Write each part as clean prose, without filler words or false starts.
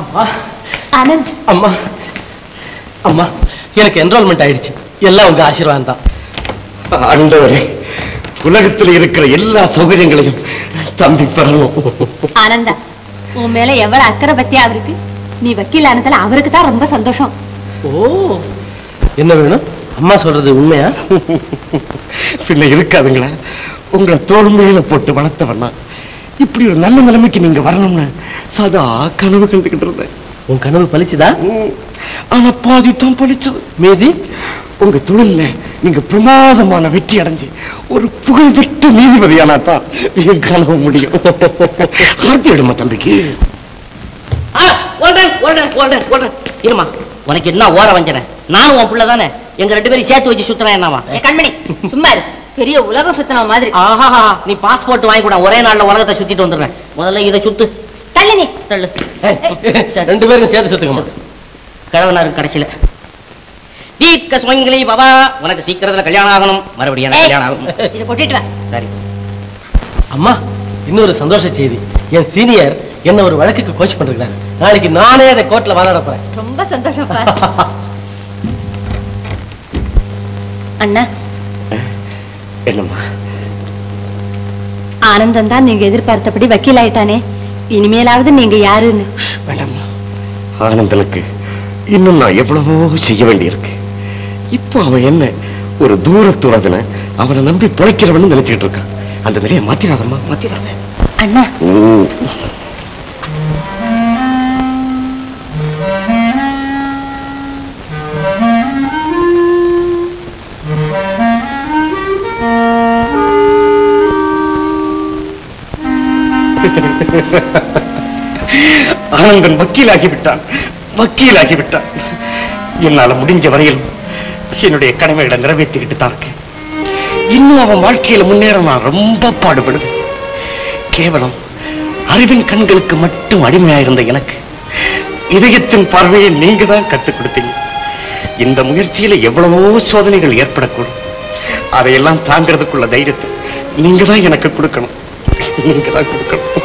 அம்மா ஆனந்த், அம்மா அம்மா எனக்கு என்ரோல்மெண்ட் ஆயிடுச்சு. எல்லாம் உங்க ஆசீர்வாதம் தான். ஆண்டவரே, உலகத்தில் இருக்கிற எல்லா சௌகரியங்களையும் தம்பி பெறணும். ஆனந்தா, உன் மேல எவ்வளவு அக்கறை பத்தியா அவருக்கு. நீ வக்கீல் ஆனதால அவருக்கு தான் ரொம்ப சந்தோஷம். ஓ, என்ன வேணும்? அம்மா சொல்றது உண்மையா? பின்ன இருக்காதுங்களா? உங்களை தோல்மையில போட்டு வளர்த்தவண்ணா இப்படி ஒரு நல்ல நிலைமைக்கு நீங்க வரணும்னு சதா கனவு கண்டுகிட்டு இருந்தேன். உன் கனவு பலிச்சுதா? ஆனா பாதித்தான் பலிச்சது. மீதி உங்க தொழில்ல நீங்க பிரமாதமான வெற்றி அடைஞ்சு ஒரு புகழ்பெற்ற நீதிபதியானா தான் என் கனவு முடியும். ஆர்த்தி எடுமா தம்பிக்கு. இருமா, உனக்கு என்ன ஓர வஞ்சனை? நானும் உன் புள்ள தானே, எங்க 2 பேரும் சேர்த்து வச்சு சுத்துறேன். என்னவா கண்மணி சும்மா இரு. பெரிய உலகம் சுத்தின மாதிரி. ஆஹா, நீ பாஸ்போர்ட் வாங்கி கூட ஒரே நாள்ல உலகத்தை சுத்திட்டு வந்துடுறேன். முதல்ல இதை சுத்து. தள்ளு நீ. தள்ளு. 2 பேரும் சேர்த்து சுத்துக்கமா. கிழவனாரு கடைசியில தீர்க்க சுமங்கலி பாபா, உனக்கு சீக்கிரத்துல கல்யாணம் ஆகணும். மறுபடியும் எனக்கு கல்யாணம் ஆகும். இதை போட்டுட்டு வா. சரி. அம்மா, இன்னொரு சந்தோஷ செய்தி. என் சீனியர் என்ன ஒரு வழக்குக்கு கோச் பண்றாரு. நாளைக்கு நானே அதை கோர்ட்ல வாதாட போறேன். ரொம்ப சந்தோஷம். அண்ணா, என்னம்மா? ஆனந்தம் தான் நீங்க எதிர்பார்த்தபடி வக்கீல் ஆயிட்டானே. இனிமேலாவது நீங்க யாருன்னு. வேண்டாம்மா, ஆனந்தனுக்கு இன்னும் நான் எவ்வளவோ செய்ய வேண்டியிருக்கு. இப்போ அவன் என்ன ஒரு தூரத்துறதுன அவனை நம்பி பிழைக்கிறவன்னு நினைச்சுக்கிட்டு இருக்கான். அந்த நிலையை மாத்திராதம்மா, மாத்திராத. அண்ணா, ஆனந்தன் வக்கீலாகிவிட்டான், வக்கீலாகிவிட்டான். என்னால முடிஞ்ச வரையில் என்னுடைய கடமைகளை நிறைவேற்றிக்கிட்டு தான் இருக்கேன். இன்னும் அவன் வாழ்க்கையில முன்னேற நான் ரொம்ப பாடுபடுவேன். கேவலம் அறிவின் கண்களுக்கு மட்டும் அடிமையாயிருந்த எனக்கு இதயத்தின் பார்வையை நீங்க தான் கற்றுக் கொடுத்தீங்க. இந்த முயற்சியில எவ்வளவோ சோதனைகள் ஏற்படக்கூடும். அதையெல்லாம் தாங்கிறதுக்குள்ள தைரியத்தை நீங்க தான் எனக்கு கொடுக்கணும், நீங்க தான் கொடுக்கணும்.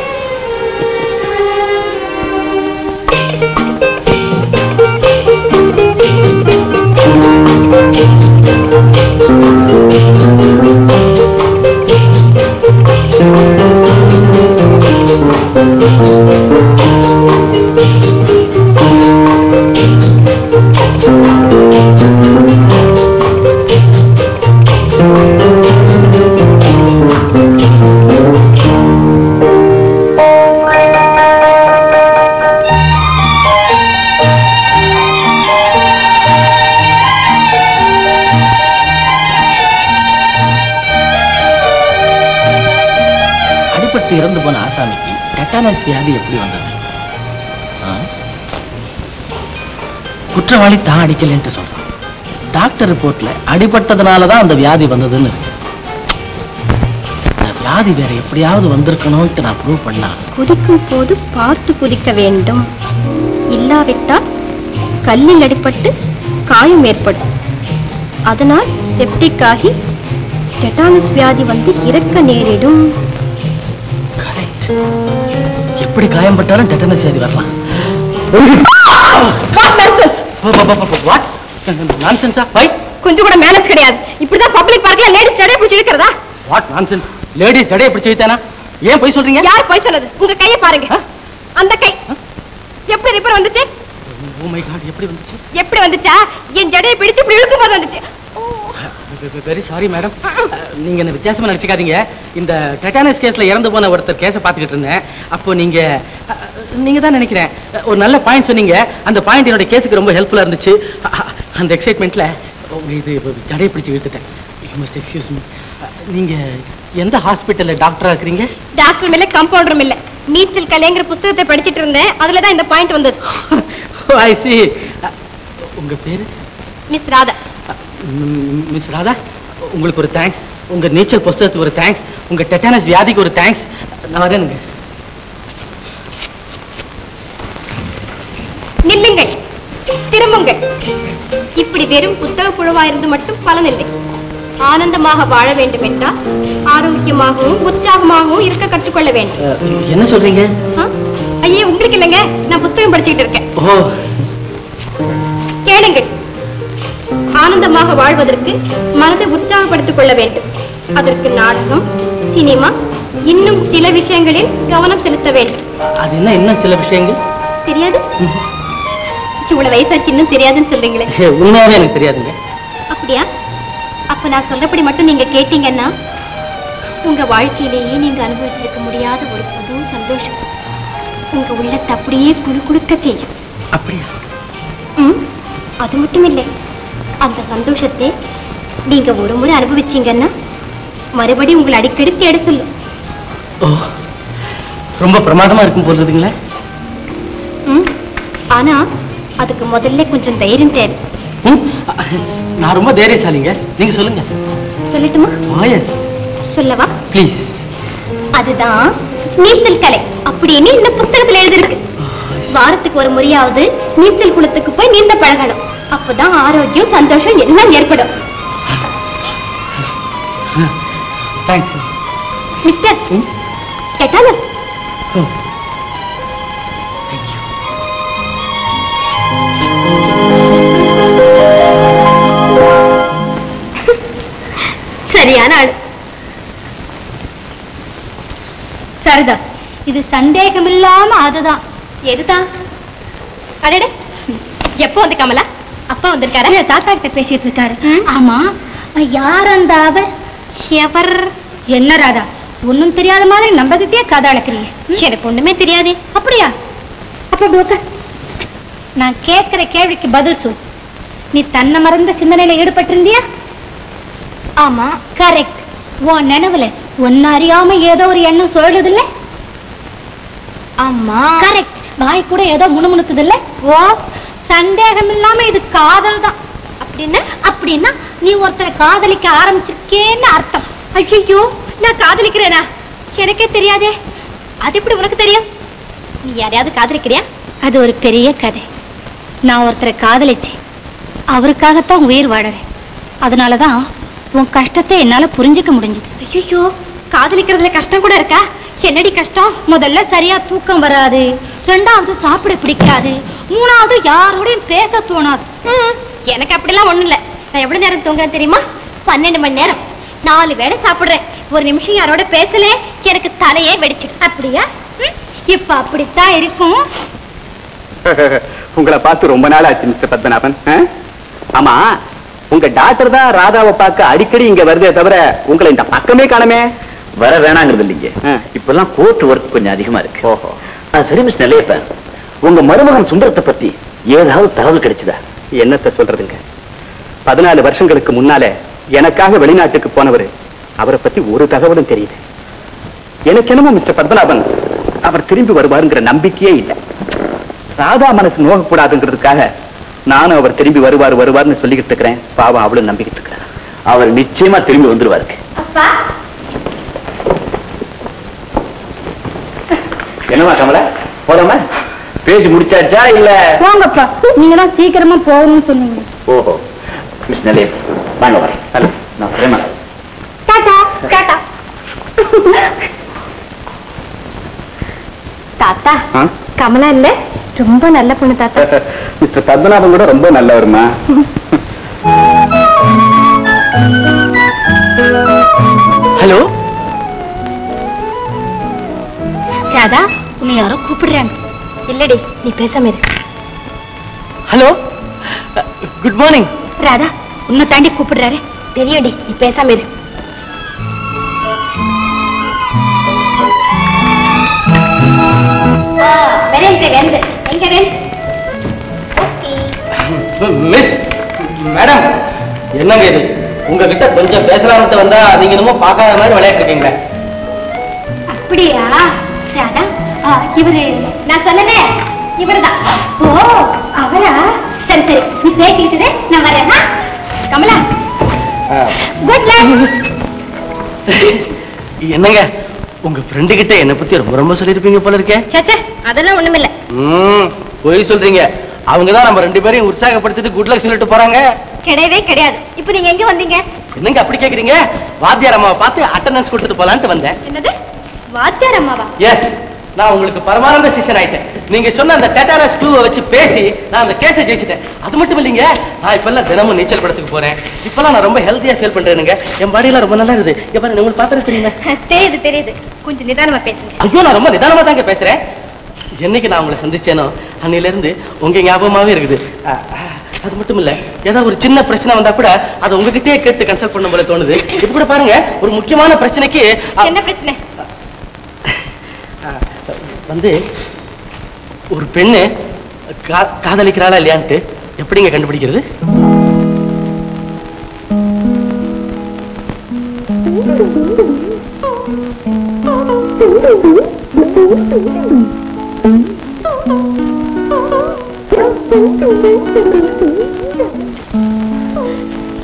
இறந்து போன ஆசாமிக்கு டெட்டானஸ் வியாதி எப்படி வந்தது? குற்றவாளி தான் அடிக்கலன்ட்டு சொல்றான். டாக்டர் ரிப்போர்ட்ல அடிபட்டதுனாலதான் அந்த வியாதி வந்ததுன்னு இருக்கு. வியாதி வேற எப்படியாவது வந்திருக்கணும்ட்டு நான் ப்ரூவ் பண்ணா. குதிக்கும் போது பார்த்து குதிக்க வேண்டும், இல்லாவிட்டால் கல்லில் அடிபட்டு காயம் ஏற்படும். அதனால் செப்டிக் ஆகி டெட்டானஸ் வியாதி வந்து இறக்க நேரிடும். எப்படி காயம்பட்டாலும் டெட்டனஸ் வியாதி வரலாம். கொஞ்சம் கூட மேனஸ் கிடையாது. இப்படிதான் பப்ளிக் பார்க்ல லேடிஸ் ஜடையை பிடிச்சு இழுக்கிறதா? What nonsense? லேடிஸ் ஜடையை பிடிச்சு இழுத்தானா? ஏன் போய் சொல்றீங்க? யார் போய் சொல்லுது? உங்க கையை பாருங்க. அந்த கை எப்படி ரிப்பேர் வந்துச்சு? ஓ மை காட், எப்படி வந்துச்சு? எப்படி வந்துச்சா? என் ஜடையை பிடிச்சு இப்படி இழுக்கும் போது வந்துச்சு. வெரி சாரி மேடம், நீங்க என்ன வித்தியாசமா நினைச்சுக்காதீங்க. இந்த டெட்டானஸ் கேஸ்ல இறந்து போன ஒருத்தர் கேஸை பார்த்துக்கிட்டு இருந்தேன். அப்போ நீங்க தான் நினைக்கிறேன் ஒரு நல்ல பாயிண்ட் சொன்னீங்க. அந்த பாயிண்ட் என்னோட கேஸுக்கு ரொம்ப ஹெல்ப்ஃபுல்லா இருந்துச்சு. அந்த எக்ஸைட்மெண்ட்ல இது ஜடையை பிடிச்சு இழுத்துட்டேன். You must excuse me. நீங்க எந்த ஹாஸ்பிட்டல்ல டாக்டரா இருக்கிறீங்க? டாக்டரும் இல்ல, கம்பவுண்டரும் இல்ல. நீச்சல் கலைங்கிற புத்தகத்தை படிச்சிட்டு இருந்தேன். அதுலதான் இந்த பாயிண்ட் வந்தது. ஐ see. உங்க பேரு? மிஸ் ராதா. மிஸ் ராதா, உங்களுக்கு ஒரு தேங்க்ஸ். உங்க நீச்சல் புத்தகத்துக்கு ஒரு தேங்க்ஸ். உங்க டெட்டானஸ் வியாதிக்கு ஒரு தேங்க்ஸ். நான் வரேனுங்க. நில்லுங்கள், திரும்புங்கள். இப்படி வெறும் புத்தக புழுவா இருந்து மட்டும் பலனில்லை. ஆனந்தமாக வாழ வேண்டும் என்றால் ஆரோக்கியமாகவும் உற்சாகமாகவும் இருக்க கற்றுக்கொள்ள வேண்டும். என்ன சொல்றீங்க? ஐயே, உங்களுக்கு இல்லைங்க, நான் புத்தகம் படிச்சுக்கிட்டு இருக்கேன். ஓ, கேளுங்கள். ஆனந்தமாக வாழ்வதற்கு மனதை உற்சாகப்படுத்திக் கொள்ள வேண்டும். அதற்கு நாடகம், சினிமா, இன்னும் சில விஷயங்களில் கவனம் செலுத்த வேண்டும். அது என்ன இன்னும் சில விஷயங்கள்? தெரியாது? இவ்வளவு வயசாச்சு இன்னும் தெரியாதுன்னு சொல்றீங்களே. உண்மையாவே எனக்கு தெரியாதுங்க. அப்படியா? அப்ப நான் சொல்றபடி மட்டும் நீங்க கேட்டீங்கன்னா உங்க வாழ்க்கையிலேயே நீங்க அனுபவிச்சிருக்க முடியாத ஒரு புது சந்தோஷம் உங்க உள்ளத்தை அப்படியே குழு குழுக்க செய்யும். அப்படியா? அது மட்டும் இல்லை, அந்த சந்தோஷத்தை நீங்க ஒரு முறை அனுபவிச்சீங்கன்னா மறுபடியும் உங்களை அடிக்கடி தேட சொல்லும். ஓ, ரொம்ப பிரமாதமா இருக்கும் போடுறதுங்களே. ஆனா அதுக்கு முதல்ல கொஞ்சம் தைரியம் தேவை. நான் ரொம்ப தைரியசாலிங்க, நீங்க சொல்லுங்க. சொல்லட்டுமா? சொல்லவா? ப்ளீஸ். அதுதான் நீச்சல் கலை அப்படின்னு இந்த புத்தகத்துல எழுதிருக்கு. வாரத்துக்கு ஒரு முறையாவது நீச்சல் குளத்துக்கு போய் நீந்த பழகணும். அப்பதான் ஆரோக்கியம், சந்தோஷம் எல்லாம் ஏற்படும். மிஸ்டர் கேட்டால சரியான ஆளு. சரிதா, இது சந்தேகம் இல்லாம அதுதான். எதுதான்? அடடே, எப்போ வந்து கமலா? அப்பா வந்திருக்காரு, தாத்தா கிட்ட பேசிட்டு இருக்காரு. ஆமா, யார் அந்த அவர்? எவர்? என்ன ராதா, ஒண்ணும் தெரியாத மாதிரி நம்ம கிட்டே கதை அளக்குறீங்க. எனக்கு ஒண்ணுமே தெரியாது. அப்படியா? அப்ப அப்படி உட்கார். நான் கேட்கிற கேள்விக்கு பதில் சொல். நீ தன்னை மறந்த சிந்தனையில ஈடுபட்டிருந்தியா? ஆமா, கரெக்ட். உன் நினைவுல ஒன்னு அறியாம ஏதோ ஒரு எண்ணம் சொல்லுது இல்ல? ஆமா, கரெக்ட். வாய் கூட ஏதோ முணுமுணுக்குது இல்ல? ஓ, சந்தேகம் இல்லாம இது காதல் தான். அப்படின்னா? அப்படின்னா நீ ஒருத்தரை காதலிக்க ஆரம்பிச்சிருக்கேன்னு அர்த்தம். ஐயோ, நான் காதலிக்கிறேனா? எனக்கே தெரியாதே. அது எப்படி உனக்கு தெரியும்? நீ யாரையாவது காதலிக்கிறியா? அது ஒரு பெரிய கதை. நான் ஒருத்தரை காதலிச்சேன், அவருக்காகத்தான் உயிர் வாழறேன். அதனாலதான் உன் கஷ்டத்தை என்னால புரிஞ்சுக்க முடிஞ்சது. ஐயோ, காதலிக்கிறதுல கஷ்டம் கூட இருக்கா? என்னடி கஷ்டம்? முதல்ல சரியா தூக்கம் வராது, ரெண்டாவது சாப்பிட பிடிக்காது, மூணாவது யாரோடையும் பேச தோணாது. எனக்கு அப்படிலாம் ஒண்ணும் இல்ல. நான் எவ்வளவு நேரம் தூங்குறேன் தெரியுமா? 12 மணி நேரம். 4 வேளை சாப்பிடுறேன். ஒரு நிமிஷம் யாரோட பேசல எனக்கு தலையே வெடிச்சு. அப்படியா? இப்ப அப்படித்தான் இருக்கும். உங்களை பார்த்து ரொம்ப நாள் ஆச்சு மிஸ்டர் பத்மநாபன். ஆமா, உங்க டாக்டர் தான் ராதாவை பார்க்க அடிக்கடி இங்க வருதே தவிர உங்களை இந்த பக்கமே காணமே. வர வேணாங்கிறது இல்லைங்க, இப்பெல்லாம் கோர்ட் ஒர்க் கொஞ்சம் அதிகமா இருக்கு. ஓஹோ, சரி மிஸ் நிலையப்ப, உங்க மருமகன் சுந்தரத்தை பத்தி ஏதாவது தகவல் கிடைச்சதா? என்னத்த சொல்றதுங்க, 14 வருஷங்களுக்கு முன்னால எனக்காக வெளிநாட்டுக்கு போனவர், அவரை பத்தி ஒரு தகவலும் தெரியுது. எனக்கு என்னமோ மிஸ்டர் பத்மநாபன் அவர் திரும்பி வருவாருங்கிற நம்பிக்கையே இல்லை. ராதா மனசு நோகக்கூடாதுங்கிறதுக்காக நானும் அவர் திரும்பி வருவாருன்னு சொல்லிக்கிட்டு இருக்கிறேன். பாவம் அவளும் நம்பிக்கிட்டு இருக்கிறேன். அவர் நிச்சயமா திரும்பி வந்துருவாரு. என்னமா கமலா, போறோமா? பேசி முடிச்சாச்சா இல்ல? போங்கப்பா, நீங்க தான் சீக்கிரமா போகணும்னு சொன்னீங்க. ஓஹோ, மிஸ் நிலையம் வாங்க வரேன். ஹலோ, நான் பிரேமா. டாடா டாடா. தாத்தா, கமலா இல்ல ரொம்ப நல்ல பொண்ணு தாத்தா. மிஸ்டர் பத்மநாபன் கூட ரொம்ப நல்லவருமா. ஹலோ ராதா, உன்னை யாரோ கூப்பிடுறாங்க. இல்லடி, நீ பேசாம இரு. Hello, good morning. ராதா, உன்னை தாண்டி கூப்பிடுறாரு. தெரியும்டி, நீ பேசாம இரு. மிஸ் மேடம், என்னங்க இது? உங்ககிட்ட கொஞ்சம் பேசலாம்னு வந்தா நீங்க என்னமோ பார்க்காத மாதிரி விளையாட்டு இருக்கீங்க. அப்படியா ராதா? இவரு நான் சொன்னே, இவருதான். ஓ, அவரா? சரி சரி, நீ பேசிக்கிட்டு நான் வரேன். Kamala, good luck. என்னங்க, உங்க ஃப்ரெண்டு கிட்ட என்ன பத்தி ரொம்ப ரொம்ப சொல்லிருப்பீங்க போல இருக்கே. சச்சா, அதெல்லாம் ஒண்ணுமில்ல. போய் சொல்றீங்க. அவங்கதான் நம்ம 2 பேரையும் உற்சாகப்படுத்திட்டு குட் லக் சொல்லிட்டு போறாங்க. கிடையவே கிடையாது. இப்ப நீங்க எங்க வந்தீங்க? என்னங்க அப்படி கேக்குறீங்க? வாத்தியார் அம்மாவை பார்த்து அட்டெண்டன்ஸ் கொடுத்துட்டு போலான்ட்டு வந்தேன். என்னது, வாத்தியார் அம்மாவா? எஸ், நான் உங்களுக்கு பரமானந்த சிஷ்யன் ஆயிட்டேன். நீங்க சொன்ன அந்த டெட்டானஸ் க்ளூவை வச்சு பேசி நான் அந்த கேஸை ஜெயிச்சிட்டேன். அது மட்டும் இல்லைங்க, நான் இப்பெல்லாம் தினமும் நீச்சல் படத்துக்கு போறேன். இப்பெல்லாம் நான் ரொம்ப ஹெல்த்தியா ஃபீல் பண்றேனுங்க. என் பாடியெல்லாம் ரொம்ப நல்லா இருக்குது. இப்ப உங்களுக்கு பார்த்தா தெரியுமா? தெரியுது. கொஞ்சம் நிதானமா பேசுங்க. ஐயோ, நான் ரொம்ப நிதானமா தாங்க பேசுறேன். என்னைக்கு நான் உங்களை சந்திச்சேனோ அன்னையில இருந்து உங்க ஞாபகமாவே இருக்குது. அது மட்டும் இல்ல, ஏதாவது ஒரு சின்ன பிரச்சனை வந்தா கூட அதை உங்ககிட்டயே கேட்டு கன்சல்ட் பண்ண போல தோணுது. இப்ப கூட பாருங்க, ஒரு முக்கியமான பிரச்சனைக்கு என்ன பிரச்சனை வந்து ஒரு பெண்ணு காதலிக்கிறாளா இல்லையான்ட்டு எப்படிங்க கண்டுபிடிக்கிறது?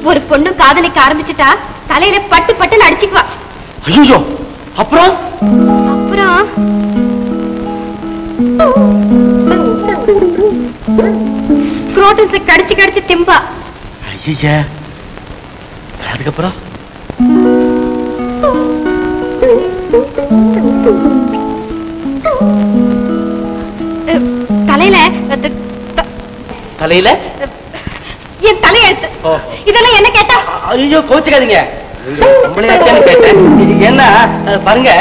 ஒரு பொண்ணு காதலிக்க ஆரம்பிச்சுட்டா தலையில பட்டு பட்டுன்னு அடிச்சுக்குவா. ஐயோ, அப்புறம் குரோட்டன்ஸ்ல கடிச்சு கடிச்சு திம்பா. ஐயா, அதுக்கப்புறம் தலையில தலையில என் தலையெழுத்து. இதெல்லாம் என்ன கேட்டா? ஐயோ, கோச்சுக்காதீங்க. பொம்பளையாச்சான்னு கேட்டேன். என்ன பாருங்க,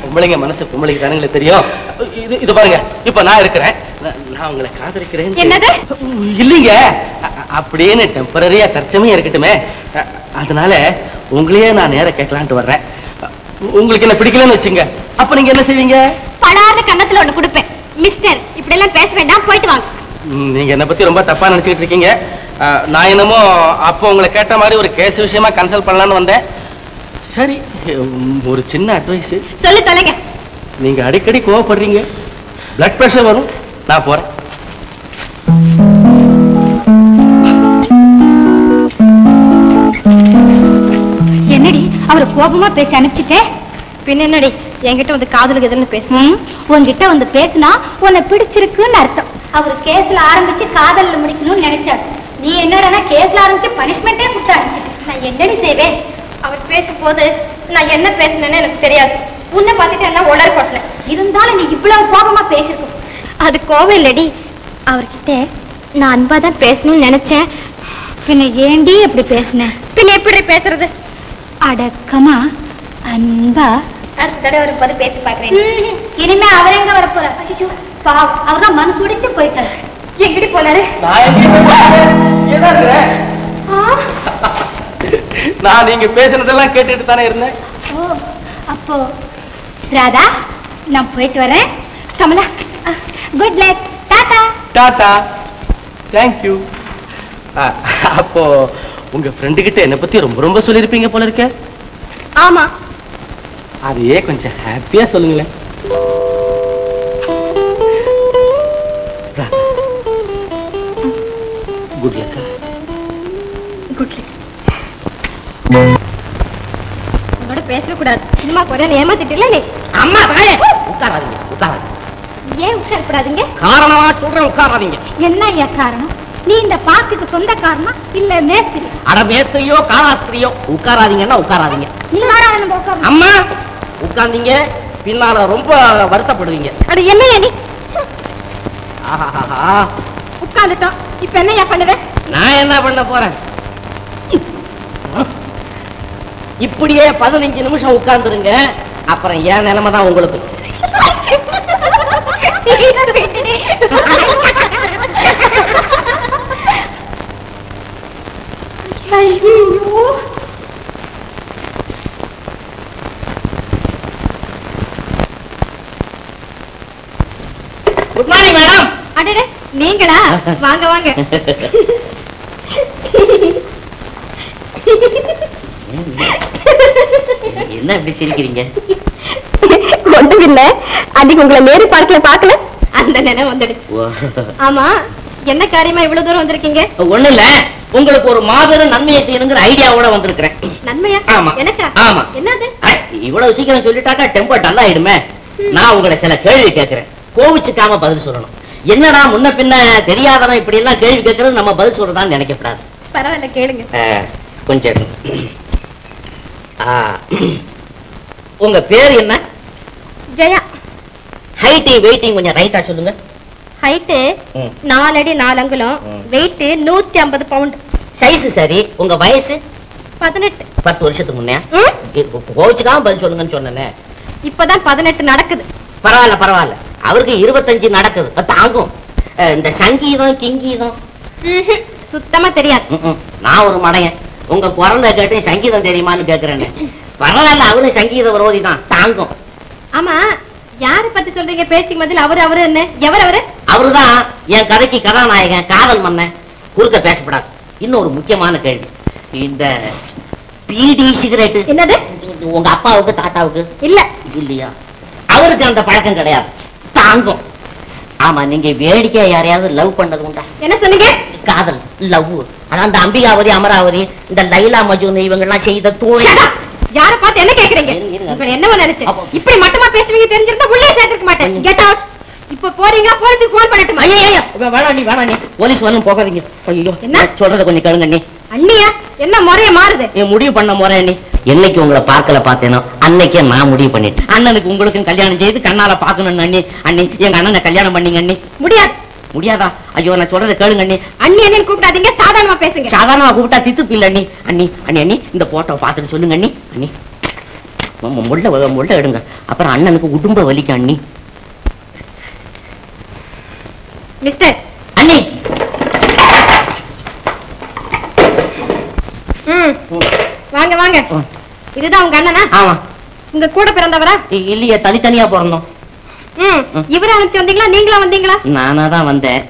பொம்பளைங்க மனசு பொம்பளைக்கு தானுங்களே தெரியும். இது பாருங்க, இப்ப நான் இருக்கிறேன், நான் உங்களை காதலிக்கிறேன். என்னது? இல்லீங்க, அப்படின்னு டெம்பரரியா தற்சமயம் இருக்கட்டுமே, அதனால உங்களையே நான் நேர கேட்கலான்ட்டு வர்றேன். உங்களுக்கு என்ன பிடிக்கலன்னு வச்சுங்க, அப்ப நீங்க என்ன செய்வீங்க? படாத கன்னத்துல ஒண்ணு கொடுப்பேன். மிஸ்டர், இப்படி எல்லாம் பேச வேண்டாம், போயிட்டு வாங்க. நீங்க என்ன பத்தி ரொம்ப தப்பா நினைச்சுக்கிட்டு இருக்கீங்க. நான் என்னமோ அப்போ உங்களை கேட்ட மாதிரி ஒரு கேஸ் விஷயமா கன்சல்ட் பண்ணலான்னு வந்தேன். சரி, ஒரு சின்ன அட்வைஸ் சொல்லு தொலைங்க. நீங்க அடிக்கடி கோவப்படுறீங்க, பிளட் பிரஷர் வரும். நான் போறேன். என்னடி அவரை கோபமா பேசி அனுப்பிச்சுட்டேன்? பின்ன என்னடி என்கிட்ட வந்து காதலுக்கு எதுன்னு பேசணும்? உன்கிட்ட வந்து பேசினா உன்னை பிடிச்சிருக்குன்னு அர்த்தம். அவர் கேஸ்ல ஆரம்பிச்சு காதல்ல முடிக்கணும்னு நினைச்சாரு. நீ என்னடா கேஸ்ல ஆரம்பிச்சு பனிஷ்மெண்டே கொடுத்து அனுப்பிச்சிட்டு நான் என்னடி செய்வேன்? அவர் பேசும்போது நான் என்ன பேசினேன்னு எனக்கு தெரியாது. உன்னை பார்த்துட்டு என்ன உடல் போட்டேன். இருந்தாலும் நீ இவ்வளவு கோபமா பேசிருக்கும். அது கோபம் இல்லடி, அவர்கிட்ட நான் அன்பா தான் பேசணும்னு நினைச்சேன். பின்ன ஏண்டி எப்படி பேசினேன்? பின்ன எப்படி பேசுறது? அடக்கமா அன்பா அடுத்த தடவை வரும்போது பேசி பாக்குறேன். இனிமே அவர் எங்க வர போற? பாவம், அவர்தான் மனசு குடிச்சு போயிட்டாரு. எங்கடி போனாரு? நான் நீங்க பேசுனதெல்லாம் கேட்டுட்டு தானே இருந்தேன். ஓ, அப்போ ராதா, நான் போயிட்டு வரேன். Kamala, good luck. Tata. Tata. Thank you. அப்போ உங்க ஃப்ரெண்டு கிட்ட என்ன பத்தி ரொம்ப ரொம்ப சொல்லிருப்பீங்க போல இருக்க. ஆமா, அதையே கொஞ்சம் ஹாப்பியா சொல்லுங்களேன். Good luck. Good luck. உன்னோட பேசக்கூடாது. சினிமா குறையில ஏமாத்திட்டு நீ. அம்மா தாயே, உட்காராதீங்க உட்காராதீங்க. ஏன் உட்காரக்கூடாதுங்க? காரணமா சொல்றேன், உட்காராதீங்க. என்ன ஐயா காரணம்? நீ இந்த பாக்குக்கு சொந்தக்காரனா இல்ல மேஸ்திரி? அட மேஸ்திரியோ காராஸ்திரியோ, உட்காராதீங்கன்னா உட்காராதீங்க. நீ வாடா நம்ம உட்காரு. அம்மா உட்கார்ந்தீங்க, பின்னால ரொம்ப வருத்தப்படுவீங்க. அட என்னையா நீ? ஆஹா, உட்கார்ந்துட்டோம், இப்ப என்னையா பண்ணுவேன்? நான் என்ன பண்ண போறேன்? இப்படியே 15 நிமிஷம் உட்கார்ந்துருங்க, அப்புறம் என் நிலைமை தான் உங்களுக்கு. Good morning madam. அடடே, நீங்களா? வாங்க வாங்க. என்ன இப்படி சிரிக்கிறீங்க? ஒன்றும் இல்ல, அன்னைக்கு உங்களை நேரு பார்க்கல அந்த நினைவு வந்துடுச்சு. ஆமா, என்ன காரியமா இவ்வளவு தூரம் வந்திருக்கீங்க? ஒண்ணு இல்ல, உங்களுக்கு ஒரு மாபெரும் நன்மையை செய்யணுங்கிற ஐடியாவோட வந்திருக்கிறேன். நன்மையா? ஆமா. எனக்கா? ஆமா. என்னது? இவ்வளவு சீக்கிரம் சொல்லிட்டாக்கா டெம்பர் டல் ஆயிடுமே. நான் உங்களை சில கேள்வி கேட்கிறேன், கோவிச்சுக்காம பதில் சொல்லணும். என்னடா முன்ன பின்ன தெரியாதவன் இப்படி எல்லாம் கேள்வி கேட்கறது நம்ம பதில் சொல்றதான்னு நினைக்கப்படாது. பரவாயில்ல, கேளுங்க. கொஞ்சம் உங்க பேர் என்ன? ஜெயா. ஹை ஹைட்டு வெயிட்டிங் கொஞ்சம் ரைட்டா சொல்லுங்க. ஹைட்டு 4 அடி 4 அங்குலம், வெயிட் 150 பவுண்ட். சைஸ் சரி. உங்க வயசு 18. 10 வருஷத்துக்கு முன்னே கோச்சுக்காம பதில் சொல்லுங்கன்னு சொன்னேன். இப்பதான் 18 நடக்குது. பரவாயில்ல பரவாயில்ல, அவருக்கு 25 நடக்குது, தாங்கும். இந்த சங்கீதம் கிங்கீதம் சுத்தமா தெரியாது. நான் ஒரு மடையன், உங்க குரலை கேட்டு சங்கீதம் தெரியுமான்னு கேக்குறேன்னு. பரவாயில்ல, அவரும் சங்கீத விரோதி தான், தாங்கும். ஆமா, யாரை பத்தி சொல்றீங்க? பேச்சுக்கு பதில் அவரு என்ன? எவர் அவரு? அவருதான் என் கதைக்கு கதாநாயகன், காதல் மன்னன். குறுக்க பேசப்படாது. இன்னொரு முக்கியமான கேள்வி, இந்த பீடி சிகரெட் என்னது? உங்க அப்பாவுக்கு தாத்தாவுக்கு இல்ல இல்லையா? அவருக்கு அந்த பழக்கம் கிடையாது, தாங்கும். ஆமா, நீங்க வேடிக்கை யாரையாவது லவ் பண்ணது உண்டா? என்ன சொன்னீங்க? காதல், லவ். அதான் அந்த அம்பிகாவதி, அமராவதி, இந்த லைலா மஜ்னு இவங்க எல்லாம் செய்த தூள். யார பார்த்து என்ன கேக்குறீங்க? உங்களை என்னவோ நினைச்சு இப்படி மட்டுமா பேசுவீங்க? தெரிஞ்சிருந்தா உள்ளே சேர்த்திருக்க மாட்டேன். Get out. இப்ப போறீங்களா? போலீஸுக்கு போன் பண்ணட்டுமா? ஐயோ வேணாம், போலீஸ் வரணும், போகாதீங்க. ஐயோ, என்ன சொல்றத கொஞ்சம் கேளுங்க நீ. அண்ணியா என்ன முறைய மாறுது? நீ முடிவு பண்ண முறை நீ. என்னைக்கு உங்களை பார்க்கல பார்த்தேனோ அன்னைக்கே நான் முடிவு பண்ணிட்டேன். அண்ணனுக்கு உங்களுக்கும் கல்யாணம் செய்து கண்ணால பாக்கணும். அண்ணி அண்ணி எங்க அண்ணனை கல்யாணம் பண்ணீங்க. அண்ணி முடியாது. முடியாதா? ஐயோ, நான் சொல்றதை கேளுங்க அண்ணி. அண்ணி என்னன்னு கூப்பிடாதீங்க, சாதாரணமா பேசுங்க. சாதாரணமா கூப்பிட்டா தித்து இல்ல அண்ணி. அண்ணி அண்ணி அண்ணி இந்த போட்டோ பார்த்துட்டு சொல்லுங்க அண்ணி. அண்ணி முள்ள எடுங்க, அப்புறம் அண்ணனுக்கு உடும்ப வலிக்க. அண்ணி மிஸ்டர். அண்ணி வாங்க வாங்க. இதுதான் உங்க அண்ணனா? ஆமா. உங்க கூட பிறந்தவரா? இல்லையே, தனித்தனியா பிறந்தோம். இவரை அனுப்பிச்சு வந்தீங்களா, நீங்களா வந்தீங்களா? நானா தான் வந்தேன்.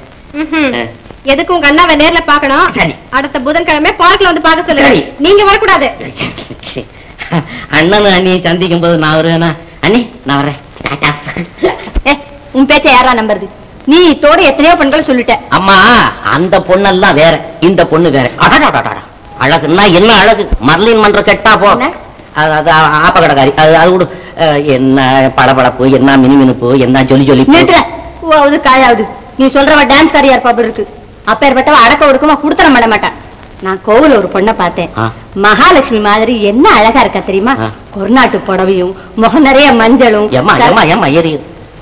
எதுக்கு உங்க அண்ணாவை நேர்ல பாக்கணும். சரி. அடுத்த புதன்கிழமை பார்க்ல வந்து பாக்க சொல்லுங்க. சரி. நீங்க வரக்கூடாது. அண்ணனும் அண்ணியை சந்திக்கும் போது நான் வருவேனா? அண்ணி நான் வரேன். உன் பேச்ச யாரா நம்புறது? நீ தோட எத்தனையோ பெண்கள் சொல்லிட்ட. அம்மா, அந்த பொண்ணெல்லாம் வேற, இந்த பொண்ணு வேற. அழகுன்னா என்ன அழகு? மர்லின் மன்ற கெட்டா போ. அது ஆப்ப கடைக்காரி. அது கூட என்ன பளபளப்பு, என்ன மினுமினுப்பு, என்ன ஜொலி ஜொலி. ஓவது காயாவது. நீ சொல்றவ டான்ஸ் காரியா இருப்பா இருக்கு. அப்பேற்பட்டவ அடக்க ஒடுக்கமா குடுத்தர பண்ண மாட்டான். நான் கோவில ஒரு பொண்ணை பார்த்தேன். மகாலட்சுமி மாதிரி என்ன அழகா இருக்கா தெரியுமா? கொர்நாட்டு புடவையும் முகம் நிறைய மஞ்சளும்.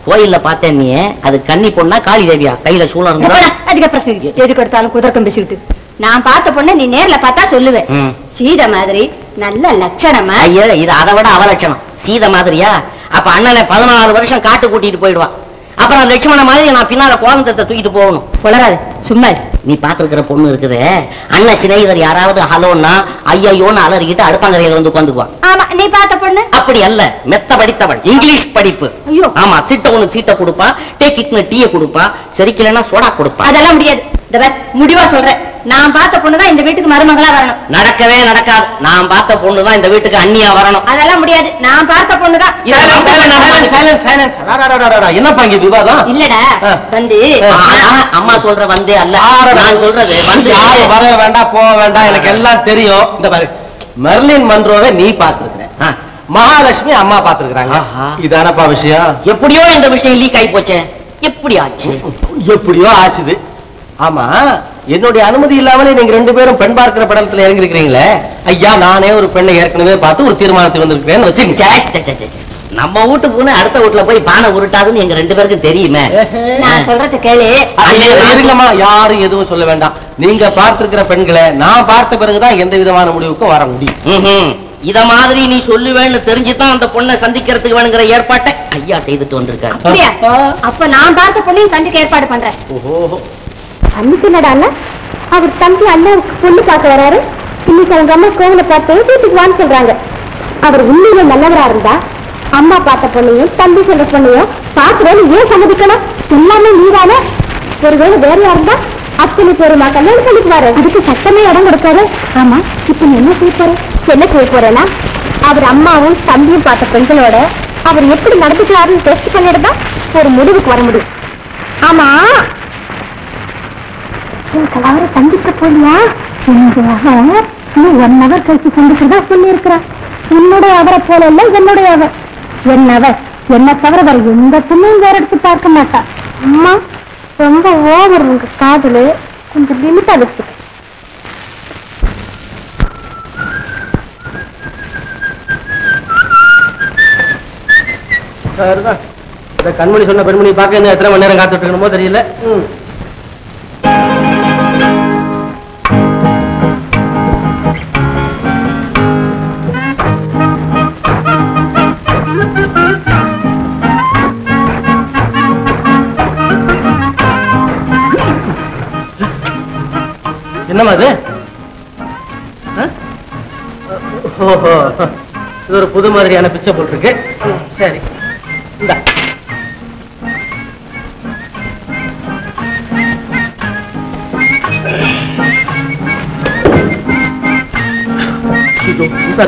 கோயில்ல பார்த்தேன். நீ அது கன்னி பொண்ணா காளி தேவியா? கையில சூழல் இருந்தா அதுக்கப்புறம் எதுக்கு எடுத்தாலும் குதர்க்கம் பேசிக்கிட்டு. நான் பார்த்த பொண்ணை நீ நேர்ல பார்த்தா சொல்லுவேன். சீதை மாதிரி நல்ல லட்சணமா. ஐயோ, இது அதை விட அவலட்சணம். சீதை மாதிரியா? அப்ப அண்ணனை 14 வருஷம் காட்டு கூட்டிட்டு போயிடுவான். அப்புறம் லட்சுமண மாதிரி நான் பின்னால கோலந்தத்தை தூக்கிட்டு போகணும். வளராது சும்மா. நீ பாத்துருக்கிற பொண்ணு இருக்குது, அண்ணன் சிநேகிதர் யாராவது ஹலோன்னா ஐயோன்னு அலறிக்கிட்டு அடுப்பாங்கரையில வந்து உட்காந்துக்குவான். ஆமா, நீ பார்த்த பொண்ணு அப்படி அல்ல, மெத்த படித்தவள், இங்கிலீஷ் படிப்பு. ஐயோ. ஆமா, சீட்டை சீட்டை கொடுப்பா, டேக்கிட்னு டீயை கொடுப்பா, சரிக்கலன்னா சோடா கொடுப்பா. அதெல்லாம் முடியாது. முடிவா சொல்றேன், நான் பார்த்த பொண்ணுதான் இந்த வீட்டுக்கு மருமகளா வரணும். நடக்கவே நடக்காது. நான் பார்த்த பொண்ணுதான் இந்த வீட்டுக்கு அண்ணியா வரணும். அதெல்லாம் முடியாது. நான் பார்த்த பொண்ணுதான். என்னப்பா இங்க விவாதம்? இல்லடா வந்து அம்மா சொல்ற வந்தே அல்ல, நான் சொல்றது வந்து. வர வேண்டாம், போக வேண்டாம், எனக்கு எல்லாம் தெரியும். இந்த பாரு, மெர்லின் மன்ரோவை நீ பாத்துருக்க, மகாலட்சுமி அம்மா பாத்துருக்காங்க. இதானப்பா விஷயம்? எப்படியோ இந்த விஷயம் லீக் ஆகி போச்சே. எப்படி ஆச்சு? எப்படியோ ஆச்சுது. ஆமா, என்னுடைய அனுமதி இல்லாமலே நீங்க 2 பேரும் பெண் பார்க்கிற படத்துல இறங்கி இருக்கிறீங்களே. ஐயா, நானே ஒரு பெண்ணை ஏற்கனவே பார்த்து ஒரு தீர்மானத்துக்கு வந்திருக்கேன்னு வச்சுக்கோங்க. நம்ம வீட்டு பூனை அடுத்த வீட்டுல போய் பானை உருட்டாதுன்னு எங்க 2 பேருக்கும் தெரியுமே. நான் சொல்றது கேளு. இல்லம்மா, யாரும் எதுவும் சொல்ல வேண்டாம். நீங்க பார்த்திருக்கிற பெண்களை நான் பார்த்த பிறகுதான் எந்த விதமான முடிவுக்கும் வர முடியும். இத மாதிரி நீ சொல்லுவேன்னு தெரிஞ்சுதான் அந்த பொண்ணை சந்திக்கிறதுக்கு வேணுங்கிற ஏற்பாட்டை ஐயா செய்துட்டு வந்திருக்காரு. அப்ப நான் பார்த்த பொண்ணையும் சந்திக்க ஏற்பாடு பண்றேன். அன்னைக்கு என்னடா அவர் தம்பி அண்ணாவுக்கு பொண்ணு பார்க்க வராரு. இன்னைக்கு அவங்க அம்மா கோவில பார்த்து வீட்டுக்கு வான்னு சொல்றாங்க. அவர் உண்மையில நல்லவரா இருந்தா அம்மா பார்த்த பொண்ணையும் தம்பி சொல்ற பொண்ணையும் பாக்குறேன்னு ஏன் சம்மதிக்கணும்? எல்லாமே நீதானே. ஒருவேளை வேற யாருந்தா அத்தனை பேருமா கல்யாணம் பண்ணிக்குவாரு. இதுக்கு சட்டமே இடம் கொடுக்காரு. ஆமா, இப்ப நீ என்ன செய்ய போற? என்ன செய்ய போறேன்னா, அவர் அம்மாவும் தம்பியும் பார்த்த பெண்களோட அவர் எப்படி நடந்துக்கிறாருன்னு டெஸ்ட் பண்ணிடுதா ஒரு முடிவுக்கு வர முடியும். ஆமா, அவரை சந்திக்க போலியா? இன்னும் 1 hour கழிச்சு சந்திக்கிறதா சொல்லி இருக்கிறார். என்னுடைய அவரை போல இல்ல, என்னுடைய அவர். என்னவர் என்ன தவிர வர எந்த பொண்ணையும் வேற எடுத்து பார்க்க மாட்டா. அம்மா ரொம்ப ஓவர். உங்க காதலு கொஞ்சம் லிமிட்டா வச்சு. இந்த கண்மணி சொன்ன பெண்மணி பார்க்க இன்னும் எத்தனை மணி நேரம் காத்துட்டு இருக்கணுமோ தெரியல. என்னமா அது? ஓஹோ, இது ஒரு புது மாதிரியான பிச்சை போட்டிருக்கு. சரி, இந்த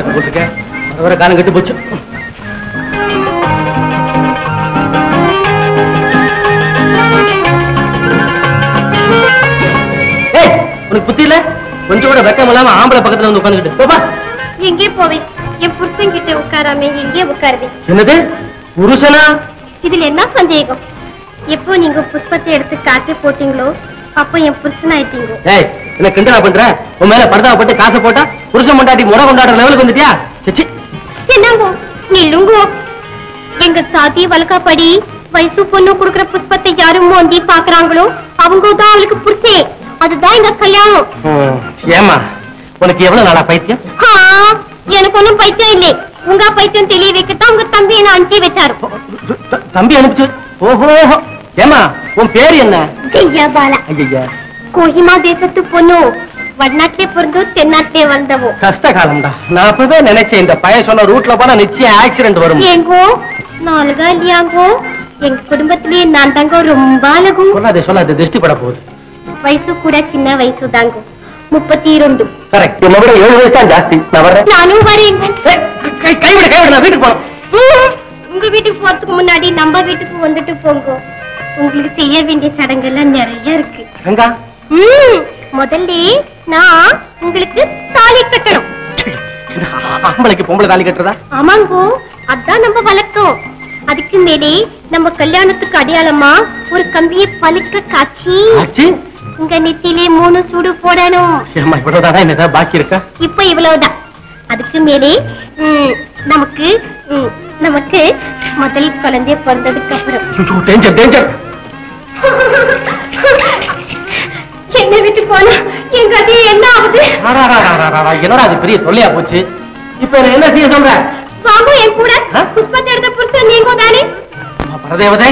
போட்டிருக்கேன். அது வர காலம் கட்டி போச்சு. உனக்கு புத்தி இல்ல? கொஞ்சம் கூட வெக்கம் இல்லாம ஆம்பளை பக்கத்துல வந்து உட்காந்துக்கிட்டு போப்பா. எங்கே போவேன்? என் புருஷன் கிட்ட உட்காராம எங்கே உட்காருவேன்? என்னது புருஷனா? இதுல என்ன சந்தேகம்? எப்போ நீங்க புஷ்பத்தை எடுத்து காட்டி போட்டீங்களோ அப்போ என் புருஷன் ஆயிட்டீங்க. ஏய், என்ன கிண்டலா பண்ற? உன் மேல பர்தாவை போட்டு காசை போட்டா புருஷன் கொண்டாடி முறை கொண்டாடுற லெவலுக்கு வந்துட்டியா? சச்சி என்னங்கோ நில்லுங்கோ. எங்க சாதி வழக்கப்படி வயசு பொண்ணு கொடுக்குற புஷ்பத்தை யாரும் மோந்தி பாக்குறாங்களோ அவங்க தான் அவளுக்கு புருஷே. அதுதான் எங்க கல்யாணம். ஏமா உனக்கு எவ்வளவு நாளா பைத்தியம்? எனக்கு ஒண்ணும் பைத்தியம் இல்லை. உங்க பைத்தியம் தெளிய வைக்கத்தான் உங்க தம்பி என்ன அனுப்பி வச்சாரு. தம்பி அனுப்பிச்சு? ஓஹோ, ஏமா உன் பேரு என்ன? ஜெய்யாபாலா. ஐயா, கோஹிமா தேசத்து பொண்ணு. வடநாட்டிலே பிறந்து தென்னாட்டிலே வந்தவோ. கஷ்ட காலம்டா. நான் அப்பவே நினைச்சேன் இந்த பையன் சொன்ன ரூட்ல போனா நிச்சயம் ஆக்சிடென்ட் வரும். ஏங்கோ நாலுகா இல்லையாங்கோ? எங்க குடும்பத்திலேயே நான் தாங்க ரொம்ப அழகும். சொல்லாது திருஷ்டி பட போகுது. வயசு கூட சின்ன வயசு தாங்க, 32. கரெக்ட். என்னை விட 7 வயசு தான் ஜாஸ்தி. நான் வரேன். நானும் வரேன். கைவிட நான் வீட்டுக்கு போறேன். உங்க வீட்டுக்கு போறதுக்கு முன்னாடி நம்ம வீட்டுக்கு வந்துட்டு போங்க. உங்களுக்கு செய்ய வேண்டிய சடங்கெல்லாம் நிறைய இருக்கு. முதல்ல நான் உங்களுக்கு தாலி கட்டணும். ஆம்பளைக்கு பொம்பளை தாலி கட்டுறதா? ஆமாங்கோ, அதான் நம்ம வழக்கம். அதுக்கு மேலே நம்ம கல்யாணத்துக்கு அடையாளமா ஒரு கம்பியை பழுக்க காட்சி உங்க நெத்திலே 3 சூடு போடணும். இவ்வளவுதான் என்னதான் பாக்கி இருக்கா? இப்ப இவ்வளவுதான். அதுக்கு மேலே நமக்கு நமக்கு முதல் குழந்தை பிறந்ததுக்கு அப்புறம் என்ன விட்டு போனா எங்க அது என்ன ஆகுது? என்னடா அது பெரிய தொல்லையா போச்சு. இப்ப என்ன செய்ய சொல்ற? வாங்க என் கூட. புஷ்பத்தை எடுத்த புருஷன் நீங்க தானே? பரதேவதே,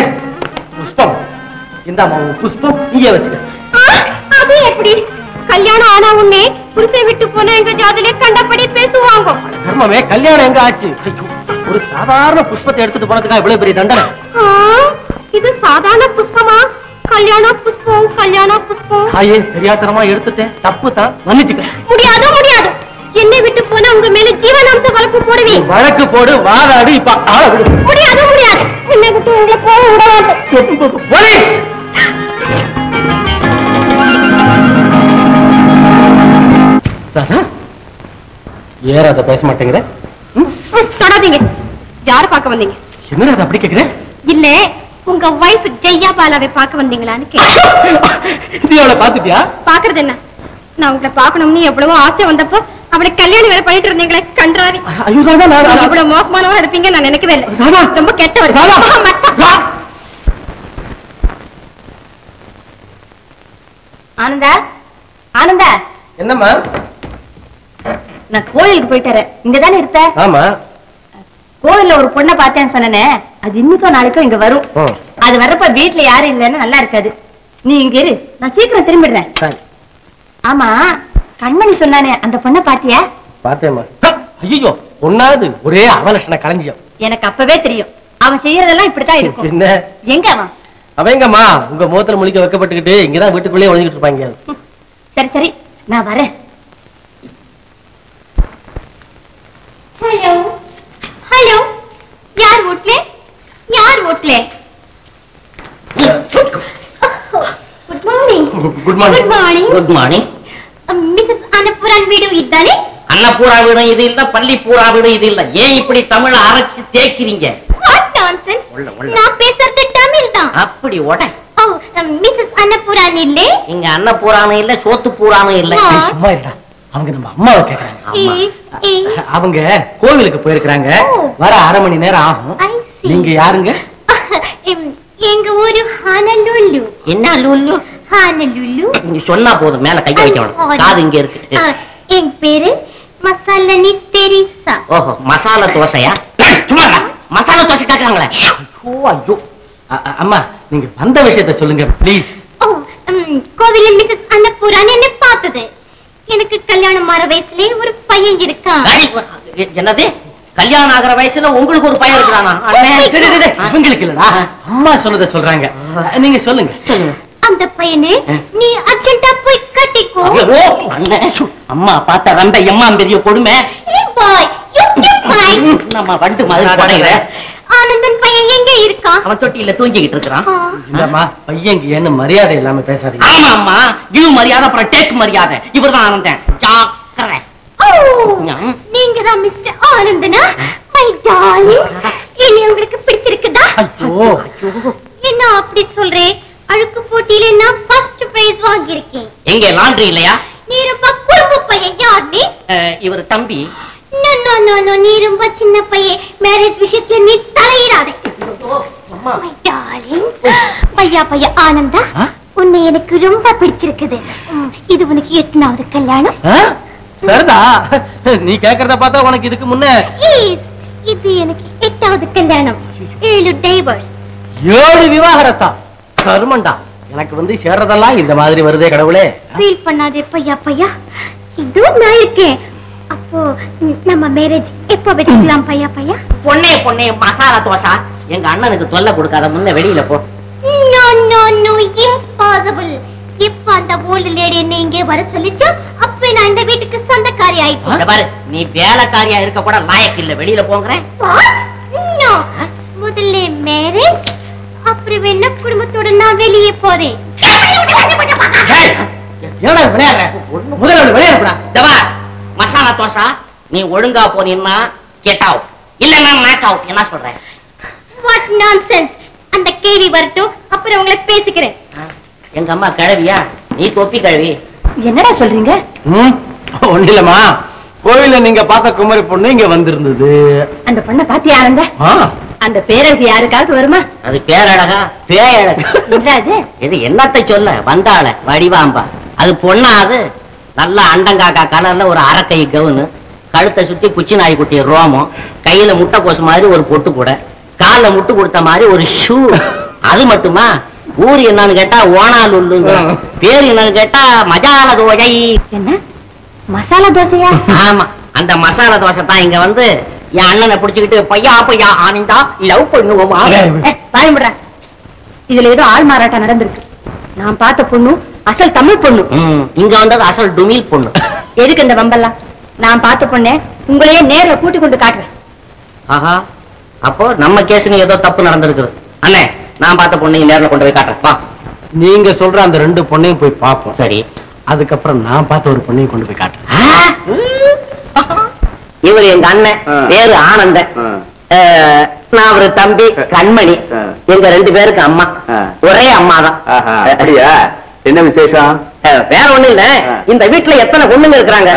புஷ்பம் இந்த புஷ்பம் இங்கே வச்சுக்க. அது எப்படி? கல்யாணம் ஆனா உடனே புருஷன் விட்டு போன எங்க ஜாதியிலே கண்டபடி பேசுவாங்க. தர்மமே, கல்யாணம் எங்க ஆச்சு? ஒரு சாதாரண புஷ்பத்தை எடுத்துட்டு போனதுக்கா இவ்வளவு பெரிய தண்டனை? இது சாதாரண புஷ்பமா? கல்யாண புஷ்பம், கல்யாண புஷ்பம். ஆயே, தெரியாதனமா எடுத்துட்டேன், தப்பு தான், மன்னிச்சுக்க. முடியாது முடியாது. என்னை விட்டு போனா உங்க மேல ஜீவனாம்ச வழக்கு போடுவேன். வழக்கு போடு, வாதாடு. இப்ப ஆள விடு. முடியாது முடியாது. என்னை விட்டு உங்களை போக விட மாட்டேன். ஏறாத பேச மாட்டேங்கிற? தொடாதீங்க. யார பார்க்க வந்தீங்க? என்ன அப்படி கேக்குற? இல்ல, உங்க வைஃப் ஜெய்யாபாலாவை பார்க்க வந்தீங்களான்னு கேட்டேன். நீ அவளை பாத்துட்டியா? பாக்குறது என்ன, நான் உங்களை பார்க்கணும்னு எவ்வளவோ ஆசை வந்தப்போ அவளை கல்யாணம் வேலை பண்ணிட்டு இருந்தீங்களே கன்றாவி. இவ்வளவு மோசமானவா இருப்பீங்க நான் நினைக்கவே இல்லை. ரொம்ப கெட்டவர். ஆனந்தா, ஆனந்தா. என்னம்மா? நான் கோயிலுக்கு போயிட்டாரு. இங்கதானே இருப்ப? ஆமா. கோவில்ல ஒரு பொண்ணை பார்த்தேன்னு சொன்னே, அது இன்னைக்கோ நாளைக்கோ இங்க வரும். அது வர்றப்ப வீட்டுல யாரும் இல்லைன்னு நல்லா இருக்காது. நீ இங்க இரு, நான் சீக்கிரம் திரும்பிடுறேன். ஆமா, கண்மணி சொன்னானே அந்த பொண்ணை பாத்தியா? பாத்தேம்மா. ஐயோ, ஒண்ணாவது ஒரே அவலட்சண களஞ்சியம். எனக்கு அப்பவே தெரியும் அவன் செய்யறதெல்லாம் இப்படித்தான் இருக்கும். என்ன? எங்க அவன்? அவன் எங்கம்மா? உங்க முகத்துல முழிக்க வைக்கப்பட்டுக்கிட்டு இங்கதான் வீட்டுக்குள்ளே ஒழிஞ்சிட்டு இருப்பாங்க. சரி சரி, நான் வரேன். ஹலோ ஹலோ, யார் வீட்ல? யார் வீட்ல? Good morning. Good morning. Good morning. Good morning. Mrs Annapooran வீடு இதானே? அன்னபூரா வீடு இது இல்ல, பள்ளிப்பூரா வீடு இது இல்ல. ஏன் இப்படி தமிழ அரைச்சு தேய்க்கிறீங்க? What nonsense. நான் பேசுறது தமிழ் தான். அப்படி ஓட. ஓ, மிஸ்ஸஸ் அன்னபூரான் இல்ல? இங்க அன்னபூரானும் இல்ல, சோத்து பூரானும் இல்ல. சும்மா இருடா. அவங்க நம்ம அம்மாவை கேக்குறாங்க. அவங்க கோவிலுக்கு போயிருக்காங்க. வர 1/2 மணி நேரம் ஆகும். நீங்க யாருங்க? எங்க ஊரு ஹானலுல்லு. என்ன லுல்லு? ஹானலுல்லு. நீ சொன்னா போதும், மேல கைய வைக்கணும். காது இங்க இருக்கு. என் பேரு மசாலா நித்தெரிசா. ஓஹோ, மசாலா தோசையா? சும்மா மசாலா தோசை கேட்கறாங்களே. ஐயோ அம்மா, நீங்க வந்த விஷயத்தை சொல்லுங்க ப்ளீஸ். கோவிலில் மிஸ்ஸஸ் அன்னபூரான் என்ன பார்த்தது. எனக்கு கல்யாணம் ஆற வயசுல ஒரு பையன் இருக்கா. என்னது? கல்யாணம் ஆகிற வயசுல உங்களுக்கு ஒரு பையன் இருக்கிறானா? உங்களுக்கு இல்லடா, அம்மா சொன்னதை சொல்றாங்க. நீங்க சொல்லுங்க சொல்லுங்க. அந்த பையனை நீ அர்ஜென்ட்டா போய் கட்டிக்கோ. அம்மா பார்த்தா ரொம்ப எம்மா பெரிய கொடுமை. நம்ம வண்டு மாதிரி படைகிறேன். ஆனந்தன் பையன் எங்க இருக்கான்? அவன் தொட்டியில தூங்கிக்கிட்டு இருக்கிறான். இல்லம்மா, பையன் ஏன்னு மரியாதை இல்லாம பேசாதீங்க. ஆமா அம்மா, இது மரியாதை அப்புறம் டேக் மரியாதை. இவர்தான் ஆனந்தன். ஜாக்கிரதை. நீங்க தான் மிஸ்டர் ஆனந்தனா? மை டார்லிங், என்ன உங்களுக்கு பிடிச்சிருக்குதா? என்ன அப்படி சொல்றேன்? அழுக்கு போட்டியில நான் ஃபர்ஸ்ட் பிரைஸ் வாங்கி இருக்கேன். எங்க லாண்டரி இல்லையா? நீ ரொம்ப குறும்பு பையன். யார் நீ? இவர் தம்பி. நோ நோ நோ நோ, நீ ரொம்ப சின்ன பையன். மேரேஜ் விஷயத்துல நீ தலையிடாதே. மை டார்லிங், பையா ஆனந்தா, உன்னை எனக்கு ரொம்ப பிடிச்சிருக்குது. இது உனக்கு எத்தனாவது கல்யாணம்? சரிதா, நீ கேக்குறத பார்த்தா உனக்கு இதுக்கு முன்ன இது எனக்கு 8வது கல்யாணம். 7 டைவர்ஸ். 7 விவாகரத்தா? கருமண்டா, எனக்கு சேர்றதெல்லாம் இந்த மாதிரி வருதே கடவுளே. ஃபீல் பண்ணாதே பையா. இதோ நான் இருக்கேன். அப்போ நம்ம மேரேஜ் எப்போ வெச்சிக்கலாம் பையா? பொண்ணே மசாலா தோசை. எங்க அண்ணனுக்கு தொல்லை கொடுக்காத, முன்ன வெளியில போ. No no no, impossible. இப்ப அந்த ஓல்ட் லேடி என்ன இங்கே வர சொல்லிச்சா, அப்ப நான் இந்த வீட்டுக்கு சொந்தக்காரி ஆயிட்டேன். பாரு, நீ வேலைக்காரியா இருக்க கூட லாயக்கு இல்ல. வெளியில போங்கறேன். நோ, முதல்ல மேரேஜ், அப்புறம் என்ன குடும்பத்தோட நான் வெளியே போறேன். மசாலா தோசை, நீ ஒழுங்கா போனீன்னா கெட் அவுட், இல்லன்னா மேக் அவுட். என்ன சொல்றேன்? What nonsense. அந்த கேள்வி வரட்டும், அப்புறம் உங்களை பேசிக்கிறேன். எங்க அம்மா கிழவியா? நீ தொப்பி கிழவி. என்னடா சொல்றீங்க? ஒண்ணு இல்லம்மா, கோவில நீங்க பார்த்த குமரி பொண்ணு இங்க வந்திருந்தது. அந்த பொண்ணை பாத்தியா ஆனந்த? அந்த பேரழகு யாருக்காவது வருமா? அது பேரழகா? பேயழகு. இது என்னத்தை சொல்ல வந்தாள வடிவாம்பா. அது பொண்ணா? அது நல்ல அண்டங்காக்கா கலர்ல ஒரு அரைக்கை கவுனு, கழுத்தை சுத்தி குச்சி நாய் குட்டி ரோமம், கையில முட்டை கோசு மாதிரி ஒரு பொட்டு கூட, கால முட்டு கொடுத்த மாதிரி ஒரு ஷூ. அது மட்டுமா? ஊர் என்னன்னு கேட்டா ஓனால் உள்ளுங்க, பேரு என்னன்னு கேட்டா மசாலா தோசை. என்ன மசாலா தோசையா? ஆமா, அந்த மசாலா தோசை தான் இங்க வந்து என் அண்ணனை பிடிச்சுக்கிட்டு பையா ஆனந்தா லவ் பண்ணுவோமா. பயமுடுற, இதுல ஏதோ ஆள் மாறாட்டம் நடந்திருக்கு. நான் பார்த்த பொண்ணு அசல் தமிழ் பொண்ணு, இங்க வந்தது அசல் டுமில் பொண்ணு. எதுக்கு இந்த வம்பெல்லாம்? நான் பார்த்த பொண்ணு உங்களையே நேர்ல கூட்டி கொண்டு காட்டுறேன். ஆஹா, அப்போ நம்ம கேஸுக்கு ஏதோ தப்பு நடந்திருக்குது. அண்ணே, நான் பார்த்த பொண்ணையும் நேர்ல கொண்டு போய் காட்டுறேன். வா. நீங்க சொல்ற அந்த 2 பொண்ணையும் போய் பார்ப்போம். சரி, அதுக்கப்புறம் நான் பார்த்த ஒரு பொண்ணையும் கொண்டு போய் காட்டுறேன். இவர் எங்க அண்ணன், பேரு ஆனந்தன். நான் அவரு தம்பி கண்மணி. எங்க 2 பேருக்கு அம்மா, ஒரே அம்மா தான். அப்படியா? என்ன விசேஷம்? வேற ஒண்ணு இல்ல, இந்த வீட்டுல எத்தனை பொண்ணுங்க இருக்கிறாங்க?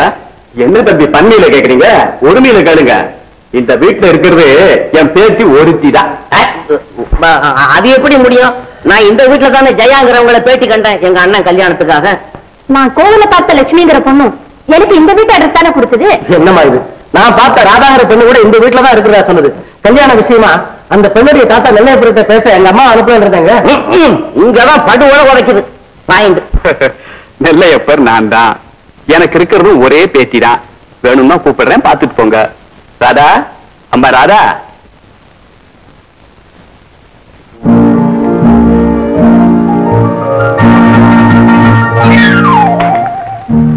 என்ன தம்பி பண்ணியில கேக்குறீங்க? ஒருமையில கேளுங்க. இந்த வீட்டுல இருக்கிறது என் பேத்தி ஒருத்தி தான். அது எப்படி முடியும்? நான் இந்த வீட்டுல தானே ஜெயாங்கிறவங்களை பேட்டி கண்டேன் எங்க அண்ணன் கல்யாணத்துக்காக. நான் கோவில பார்த்த லட்சுமிங்கிற பொண்ணு எனக்கு இந்த வீட்டு அட்ரஸ் தானே கொடுத்தது. என்னமா இது? நான் பார்த்த ராதாகிற பெண்ணு கூட இந்த வீட்டுல தான் இருக்கிறதா சொன்னது. கல்யாண விஷயமா அந்த பெண்ணுடைய தாத்தா நெல்லையபுரத்தை பேச எங்க அம்மா அனுப்புறாங்க. இங்கதான் படுவ உதைக்குது. பாயிண்ட். நெல்லையப்பர் நான் தான். எனக்கு இருக்கிறது ஒரே பேத்தி தான். வேணும்னா கூப்பிடுறேன், பாத்துட்டு போங்க. ராதா, அம்மா ராதா.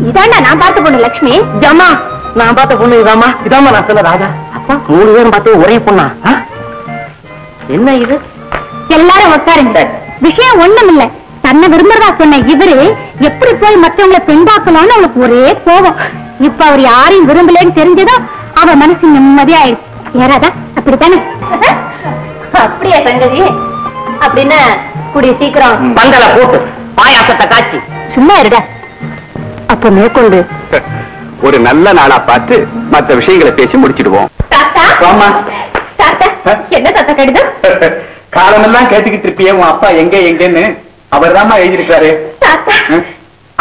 இதாண்டா நான் பார்த்த பொண்ணு லட்சுமி. ஜாமா, நான் பார்த்த பொண்ணு இதாமா. இதாமா நான் சொல்ல ராதா. அப்பா 3 பேரும் பார்த்து ஒரே பொண்ணா? என்ன இது? எல்லாரும் உட்காருங்க. விஷயம் ஒண்ணும் இல்ல. தன்னை விரும்புறதா சொன்ன இவரு எப்படி போய் மற்றவங்களை பெண்டாக்கலாம்னு அவளுக்கு ஒரே கோபம். இப்ப அவர் யாரையும் விரும்பலன்னு தெரிஞ்சதும் அவ மனசு நிம்மதியாயிடுச்சு. யாராதா அப்படித்தானே? அப்படியே சங்கதி. அப்படின்னா கூடிய சீக்கிரம் பந்தல போட்டு பாயாசத்தை காய்ச்சி சும்மா இருடா. அப்ப மேற்கொண்டு ஒரு நல்ல நாளா பார்த்து மற்ற விஷயங்களை பேசி முடிச்சிடுவோம். தாத்தா, ஆமா. தாத்தா, என்ன தாத்தா கடிதம்? காலமெல்லாம் கேட்டுக்கிட்டு இருப்பியே உன் அப்பா எங்க எங்கன்னு அவர் தாமா எழுதியிருக்காரு.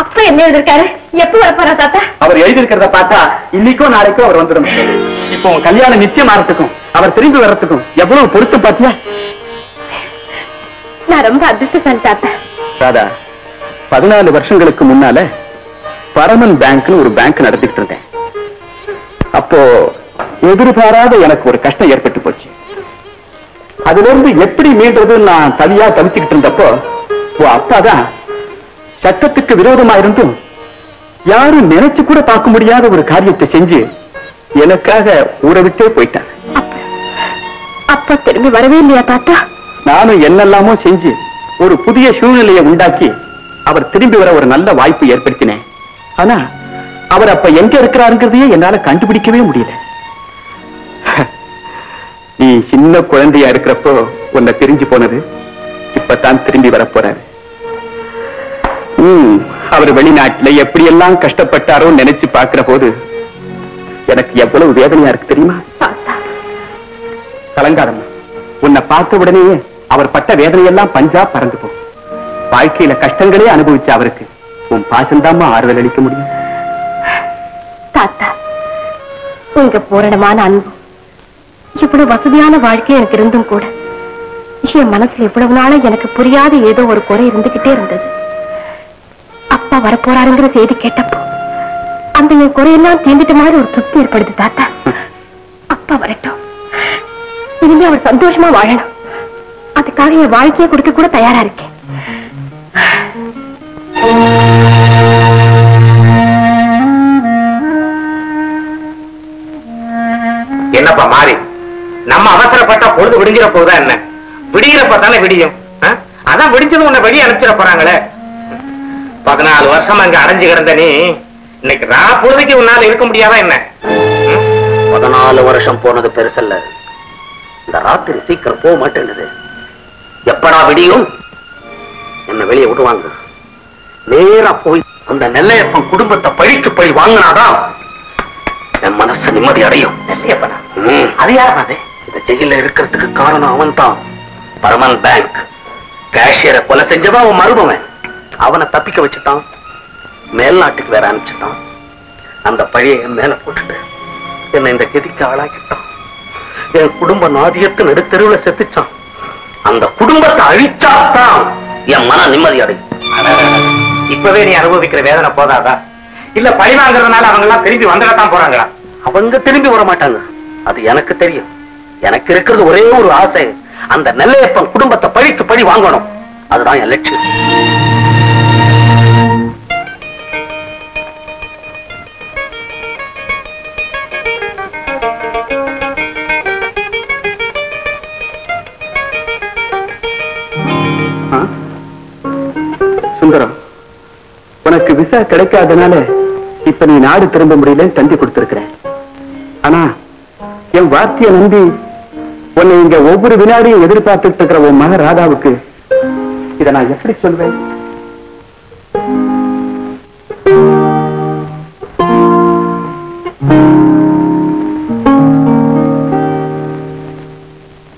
அப்பா என்ன எழுதிருக்காரு? எப்ப வரப்போறா தாத்தா? அவர் எழுதியிருக்கிறத பார்த்தா இன்னைக்கும் நாளைக்கும் அவர் வந்துடும். இப்போ உன் கல்யாணம் நிச்சயம் ஆறதுக்கும் அவர் திரும்பி வர்றதுக்கும் எவ்வளவு பொருத்தம் பாத்தியா? நான் ரொம்ப அதிர்ஷ்டசாலி தாத்தா. ராதா, 14 வருஷங்களுக்கு முன்னால பரமன் பேங்க்னு ஒரு பேங்க் நடத்திட்டு இருந்தேன். அப்போ எதிர்பாராத எனக்கு ஒரு கஷ்டம் ஏற்பட்டு போச்சு. அதுல இருந்து எப்படி மீண்டது நான் தனியா தவிச்சுக்கிட்டு இருந்தப்போ அப்பாதான் சட்டத்துக்கு விரோதமா இருந்தும் யாரும் நினைச்சு கூட பார்க்க முடியாத ஒரு காரியத்தை செஞ்சு எனக்காக ஊரை விட்டே போயிட்டாங்க. அப்பா திரும்பி வரவே இல்லையா தாத்தா? நானும் என்னெல்லாமோ செஞ்சு ஒரு புதிய சூழ்நிலையை உண்டாக்கி அவர் திரும்பி வர ஒரு நல்ல வாய்ப்பு ஏற்படுத்தினேன். ஆனா அவர் அப்ப எங்க இருக்கிறாருங்கிறதையே என்னால கண்டுபிடிக்கவே முடியல. நீ சின்ன குழந்தையா இருக்கிறப்போ உன்னை பிரிஞ்சு போனது இப்பதான் திரும்பி வரப்போறாரு. அவர் வெளிநாட்டுல எப்படியெல்லாம் கஷ்டப்பட்டாரோ நினைச்சு பார்க்கிற போது எனக்கு எவ்வளவு வேதனையா இருக்கு தெரியுமா? கலங்காதம்மா, உன்னை பார்த்த உடனேயே அவர் பட்ட வேதனையெல்லாம் பஞ்சா பறந்து போ. வாழ்க்கையில கஷ்டங்களே அனுபவிச்ச அவருக்கு உன் பாசந்தாமா ஆறுதல் அளிக்க முடியும். தாத்தா, உங்க பூரணமான அன்பு, இவ்வளவு வசதியான வாழ்க்கை எனக்கு இருந்தும் கூட என் மனசுல இவ்வளவு நாளா எனக்கு புரியாத ஏதோ ஒரு குறை இருந்துகிட்டே இருந்தது. அப்பா வரப்போறாருங்கிற செய்தி கேட்டப்போ அந்த என் குறையெல்லாம் தீர்ந்துட்ட மாதிரி ஒரு திருப்தி ஏற்படுது தாத்தா. அப்பா வரட்டும், இனிமே அவர் சந்தோஷமா வாழணும். அதுக்காக என் வாழ்க்கையை கொடுக்க கூட தயாரா இருக்கேன். என்னப்பா மாறி, நம்ம அவசரப்பட்டா பொழுது விடிஞ்சிட போதா என்ன? விடிகிறப்ப தானே விடியும். அதான் விடிஞ்சது உன்னை வெளியே அனுப்பிச்சிட போறாங்களே. 14 வருஷம் அங்க அடைஞ்சு கிடந்த நீ இன்னைக்கு பொழுதுக்கு உன்னால இருக்க முடியாதா என்ன? 14 வருஷம் போனது பெருசல்ல, இந்த ராத்திரி சீக்கிரம் போக மாட்டேங்குது. எப்படா விடியும்? என்ன வெளியே விடுவாங்க. நேரா போய் அந்த நெல்லையப்பன் குடும்பத்தை பழிக்கு பழி வாங்கினாதான் என் மனசு நிம்மதி அடையும். நெல்லையப்பனா? அது யார்? அது இந்த ஜெயில இருக்கிறதுக்கு காரணம் அவன் தான். பரமன் பேங்க் கேஷியரை கொலை செஞ்சவன் அவன் மருமவன். அவனை தப்பிக்க வச்சுட்டான், மேல்நாட்டுக்கு வேற அனுப்பிச்சுட்டான். அந்த பழியை என் மேல போட்டுட்டு என்னை இந்த கதிக்கு ஆளாக்கிட்டான். என் குடும்ப நாதியத்து நடுத்தெருவுல செத்துச்சான். அந்த குடும்பத்தை அழிச்சாத்தான் என் மன நிம்மதி அடையும். இப்பவே நீ அனுபவிக்கிற வேதனை போதாதா? இல்ல பழி வாங்குறதுனால அவங்க எல்லாம் திரும்பி வந்துடத்தான் போறாங்களா? அவங்க திரும்பி வர மாட்டாங்க, அது எனக்கு தெரியும். எனக்கு இருக்கிறது ஒரே ஒரு ஆசை, அந்த நெல்லையப்பன் குடும்பத்தை பழிக்கு பழி வாங்கணும். அதுதான் என் லட்சியம். சுந்தரம், உனக்கு விசா கிடைக்காதனால இப்ப நீ நாடு திரும்ப முடியலன்னு தந்தி கொடுத்திருக்கிறேன். ஆனா என் வார்த்தையை நம்பி உன்னை இங்க ஒவ்வொரு வினாடியும் எதிர்பார்த்துட்டு இருக்கிற உன் மகன் ராதாவுக்கு இதை நான் எப்படி சொல்வேன்?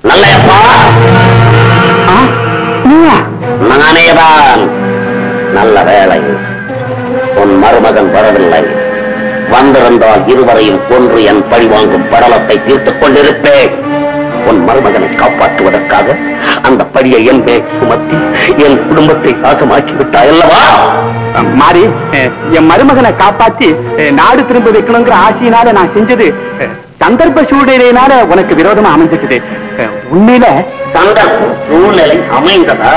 நல்லையப்பா, நானேதான். நல்ல வேலை, உன் மருமகன் வரவில்லை. வந்திருந்தால் இருவரையும் கொன்று என் பழி வாங்கும் படலத்தை தீர்த்துக் கொண்டிருப்பேன். உன் மருமகனை காப்பாற்றுவதற்காக அந்த பழியை என் மேல் சுமத்தி என் குடும்பத்தை நாசமாக்கி விட்டாய் அல்லவா? மாறி, என் மருமகனை காப்பாத்தி நாடு திரும்ப வைக்கணுங்கிற ஆசையினால நான் செஞ்சது சந்தர்ப்ப சூழ்நிலையினால உனக்கு விரோதமா அமைஞ்சிட்டது. உண்மையில சந்தர்ப்ப சூழ்நிலை அமைந்ததா?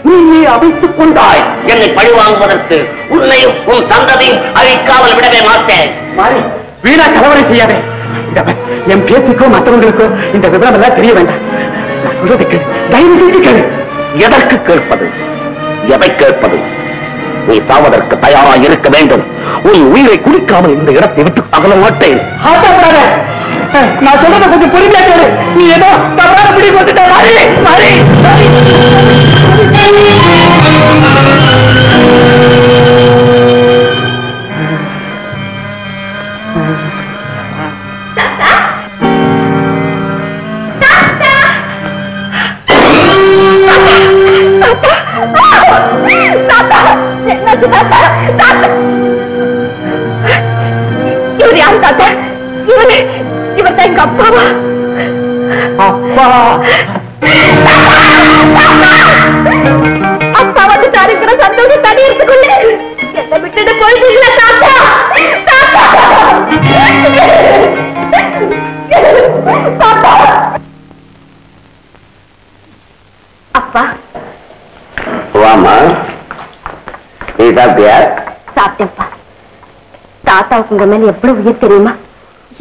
நீ அமைத்துக் கொண்டாய் என்னை பழி வாங்குவதற்கு. உன்னையும் உன் சந்ததியும் அழிக்காமல் விடவே மாட்டேன். மாறி, வீணா கலவரை செய்யாதே. என் பேச்சுக்கோ மற்றவங்களுக்கோ இந்த விவரம் எல்லாம் தெரிய வேண்டாம். நான் சொல்றதுக்கு தயவு செய்து கேளு. எதற்கு கேட்பது? எதை கேட்பது? நீ சாவதற்கு தயாராக இருக்க வேண்டும். உன் உயிரை குடிக்காமல் இந்த இடத்தை விட்டு அகல மாட்டேன். நான் சொல்றதை கொஞ்சம் பொறுமையா கேளு. நீ ஏதோ தவறான முடிவு வந்துட்ட. யாரு தாத்தா? இவர் தான் எங்க அப்பாவா? அப்பா அப்பா வந்து தாருக்கிற சந்தோஷம் தனி எடுத்துக்கொள்ள என்ன விட்டுட்டு போயிட்டீங்களா தாத்தா? தாத்தா அப்பா வாமா, நீ சாப்பிட்டியா? சாப்பிட்டேன்ப்பா. தாத்தாவுக்கு உங்க மேல எவ்வளவு உயிர் தெரியுமா?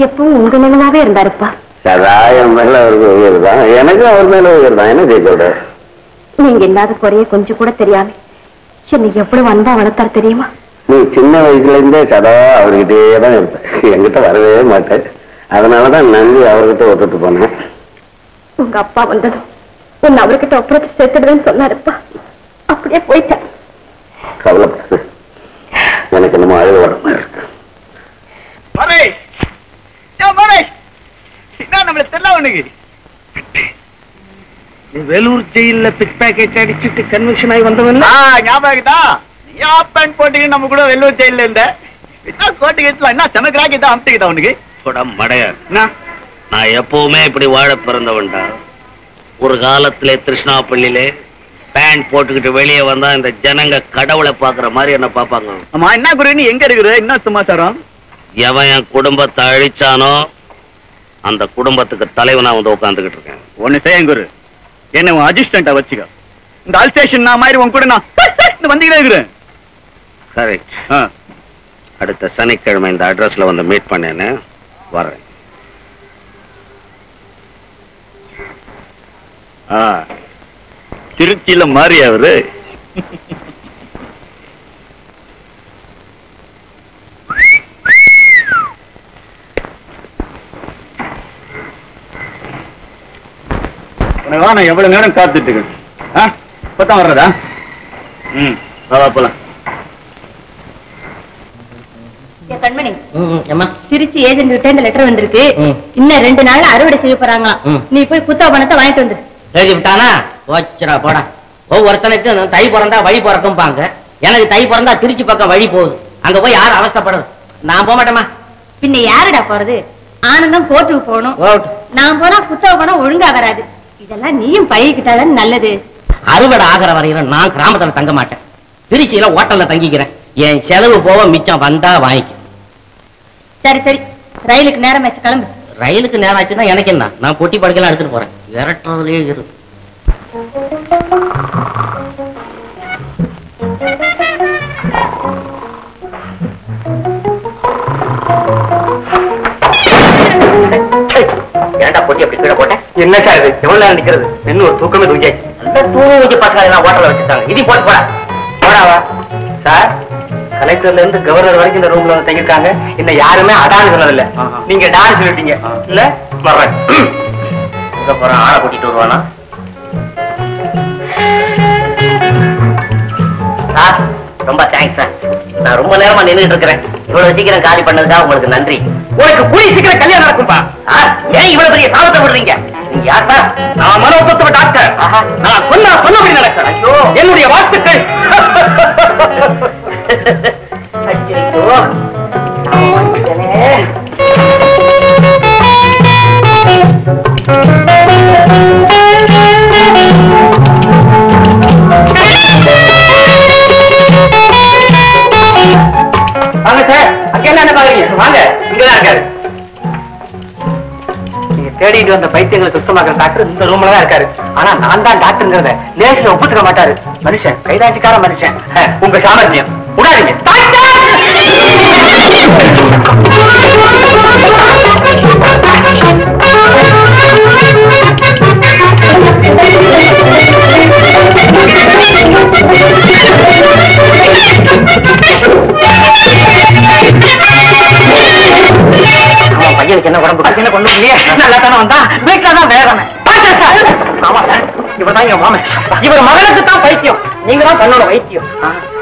எப்பவும் உங்க நினைவாவே இருந்தாருப்பா. சதா என் மேல அவருக்கு உயிர் தான், எனக்கும் அவர் மேல உயிர் தான். என்ன செய்ய நீங்க இல்லாத குறைய கொஞ்சம் கூட தெரியாம என்னை எவ்வளவு அன்பா வளர்த்தாரு தெரியுமா? நீ சின்ன வயசுல இருந்தே சதா அவர்கிட்டே தான் இருப்ப, என்கிட்ட வரவே மாட்டேன். அதனாலதான் நன்றி அவர்கிட்ட ஒத்துட்டு போனேன். உங்க அப்பா வந்ததும் உன்னை அவர்கிட்ட ஒப்புரத்து சேர்த்துடுவேன்னு சொன்னாருப்பா. அப்படியே போயிட்டேன். கவலைப்படாது, எனக்கு என்னமோ அழுக வர மாதிரி இருக்கு. நீ வேலூர் ஜெயில பிக் பேக்கெட் அடிச்சுட்டு கன்வென்ஷன் ஆகி வந்தவன் ஞாபகம் போட்டீங்க. நம்ம கூட வெள்ளூர் ஜெயில இருந்த கோட்டு கேட்கலாம். என்ன சமக்கிராக்கி தான் அமுத்திக்கிட்டா உனக்கு மடையா? நான் எப்பவுமே இப்படி வாழ பிறந்தவன்டா. ஒரு காலத்திலே திருஷ்ணாப்பள்ளியிலே பேண்ட் போட்டுக்கிட்டு வெளியே வந்தா இந்த ஜனங்க கடவுளை பாக்குற மாதிரி என்ன பாப்பாங்க. ஆமா, என்ன குரு நீ எங்க இருக்கிற? என்ன சமாச்சாரம்? எவன் என் குடும்பத்தை அழிச்சானோ அந்த குடும்பத்துக்கு தலைவனா வந்து உட்காந்துக்கிட்டு இருக்கேன். ஒண்ணு செய்ய குரு, என்ன அசிஸ்டண்டா வச்சுக்க. இந்த அல்சேஷன் நான் மாதிரி உன் கூட நான் வந்துக்கிட்டே இருக்கிறேன். கரெக்ட். அடுத்த சனிக்கிழமை இந்த அட்ரஸ்ல வந்து மீட் பண்ணேன்னு வரேன். திருச்சியில மாறி அவரு நான் எவ்வளவு நேரம் காத்துட்டு இருக்கேன். இப்பதான் வர்றதா? போலாம். கண்மணி, திருச்சி ஏஜென்ட் கிட்ட இந்த லெட்டர் வந்திருக்கு. இன்னும் 2 நாள்ல அறுவடை செய்ய போறாங்களாம். நீ போய் குத்தா பணத்தை வாங்கிட்டு வந்து. எழுதி விட்டானா? போச்சுடா போடா. ஒவ்வொருத்தனுக்கு தை பிறந்தா வழி பிறக்கும்பாங்க. எனக்கு தை பிறந்தா திருச்சி பக்கம் வழி போகுது. அங்க போய் யாரும் அவஸ்தப்படுறது? நான் போக மாட்டேமா. பின்ன யாருடா போறது? ஆனந்தம் கோர்ட்டுக்கு போகணும். நான் போனா குத்தா பணம் ஒழுங்கா வராது. இதெல்லாம் நீயும் பழகிக்கிட்டாதான் நல்லது. அறுவடை ஆகிற வரையில நான் கிராமத்துல தங்க மாட்டேன். திருச்சியில ஹோட்டல்ல தங்கிக்கிறேன். என் செலவு போக மிச்சம் வந்தா வாங்கிக்க. சரி சரி, ரயிலுக்கு நேரம் ஆச்சு, கிளம்பு. ரயிலுக்கு நேரம் ஆச்சுன்னா எனக்கு என்ன? நான் பொட்டி படுக்கலாம் எடுத்துட்டு போறேன். விரட்டுறதுலயே இரு. ஏன்டா பொட்டி அப்படி கீழே போட்டேன்? என்ன சார் இது? எவ்வளவு நேரம் நிக்கிறது? இன்னும் ஒரு தூக்கமே தூங்கியாச்சு. தூங்கி வச்சு பசங்க எல்லாம் ஹோட்டல்ல வச்சுட்டாங்க. இதையும் போட்டு போடா. போடாவா சார்? கலெக்டர்ல இருந்து கவர்னர் வரைக்கும் இந்த ரூம்ல வந்து தங்கிருக்காங்க. இன்னும் யாருமே அடான்னு சொன்னதில்ல. நீங்க டான்னு சொல்லிட்டீங்க இல்ல? வர்றேன். எங்க போறேன்? ஆளை கூட்டிட்டு வருவானா? சார் ரொம்ப தேங்க்ஸ் சார். நான் ரொம்ப நேரமா நின்றுட்டு இருக்கிறேன். இவ்வளவு சீக்கிரம் காலி பண்ணதுக்காக உங்களுக்கு நன்றி. உனக்கு கூடிய சீக்கிரம் கல்யாணம் நடக்கும்பா. ஏன் இவ்வளவு பெரிய சாபத்தை விடுறீங்க? நீங்க யார் சார்? நான் மனோபத்துவ டாக்டர். நான் சொன்னபடி நடக்கிறேன். ஐயோ, என்னுடைய வாழ்த்துக்கள். ஐயோ வாங்க சார், அங்க என்ன பாக்குறீங்க? வாங்க, இங்கதான் இருக்காரு. நீங்க தேடிட்டு வந்த பைத்தியங்களை சுத்தமாக்குற டாக்டர் இந்த ரூம்ல தான் இருக்காரு. ஆனா நான் தான் டாக்டர்ங்கிறத லேசில ஒப்புத்துக்க மாட்டாரு. மனுஷன், கைதாட்சிக்கார மனுஷன். உங்க சாமர்த்தியம் விடாதீங்க. பையனுக்கு என்ன உடம்பு? என்ன கொண்டு இல்லையே, நல்லா தானே வந்தா, வீட்டுல தான் வேதனை. ஆமா சார், இவர் தான் என் மாமன். இவர் மகளுக்கு தான் பைத்தியம். நீங்க தான் தன்னோட வைத்தியம்.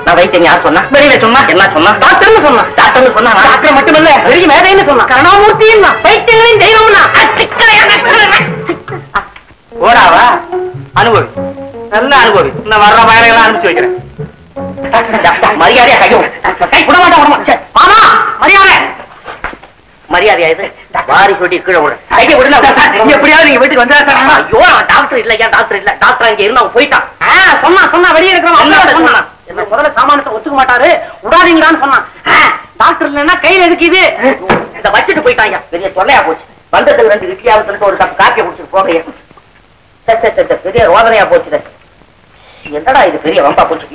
நான் வைத்தியம் யார் சொன்னா? வெளியில சொன்னா என்ன சொன்னா? டாக்டர்னு சொன்னா. டாக்டர் சொன்னா? டாக்டர் மட்டுமல்ல, பெரிய மேதைன்னு சொன்னா. கருணாமூர்த்தியும் பைத்தியங்களையும் தெய்வம்னா. ஓடாவா? அனுபவி, நல்ல அனுபவி. இந்த வர்ற பயணங்களாம் அனுப்பிச்சு வைக்கிறேன். மரியாதையா கையும் கை விட மாட்டேன். மாமா, மரியாதை. மரியாதையா இது வாரி சொல்லி கீழே விடு. கையை விடுனா எப்படியாவது நீங்க வீட்டுக்கு வந்தா சார். ஐயோ டாக்டர் இல்லையா, டாக்டர் இல்ல, டாக்டர் அங்க இருந்து அவன் போயிட்டான். சொன்னா வெளியே இருக்கிறவன் என்ன முதல்ல சாமானத்தை ஒத்துக்க மாட்டாரு, விடாதீங்களான்னு சொன்னான். டாக்டர் இல்லைன்னா கையில இருக்குது இத வச்சுட்டு போயிட்டாங்க. பெரிய தொல்லையா போச்சு. வந்ததுக்கு 2 இட்லியாவது சொல்லிட்டு ஒரு கப் காப்பியை குடிச்சிட்டு போகைய பெரிய ரோதனையா போச்சு. என்னடா இது பெரிய வம்பா போச்சு.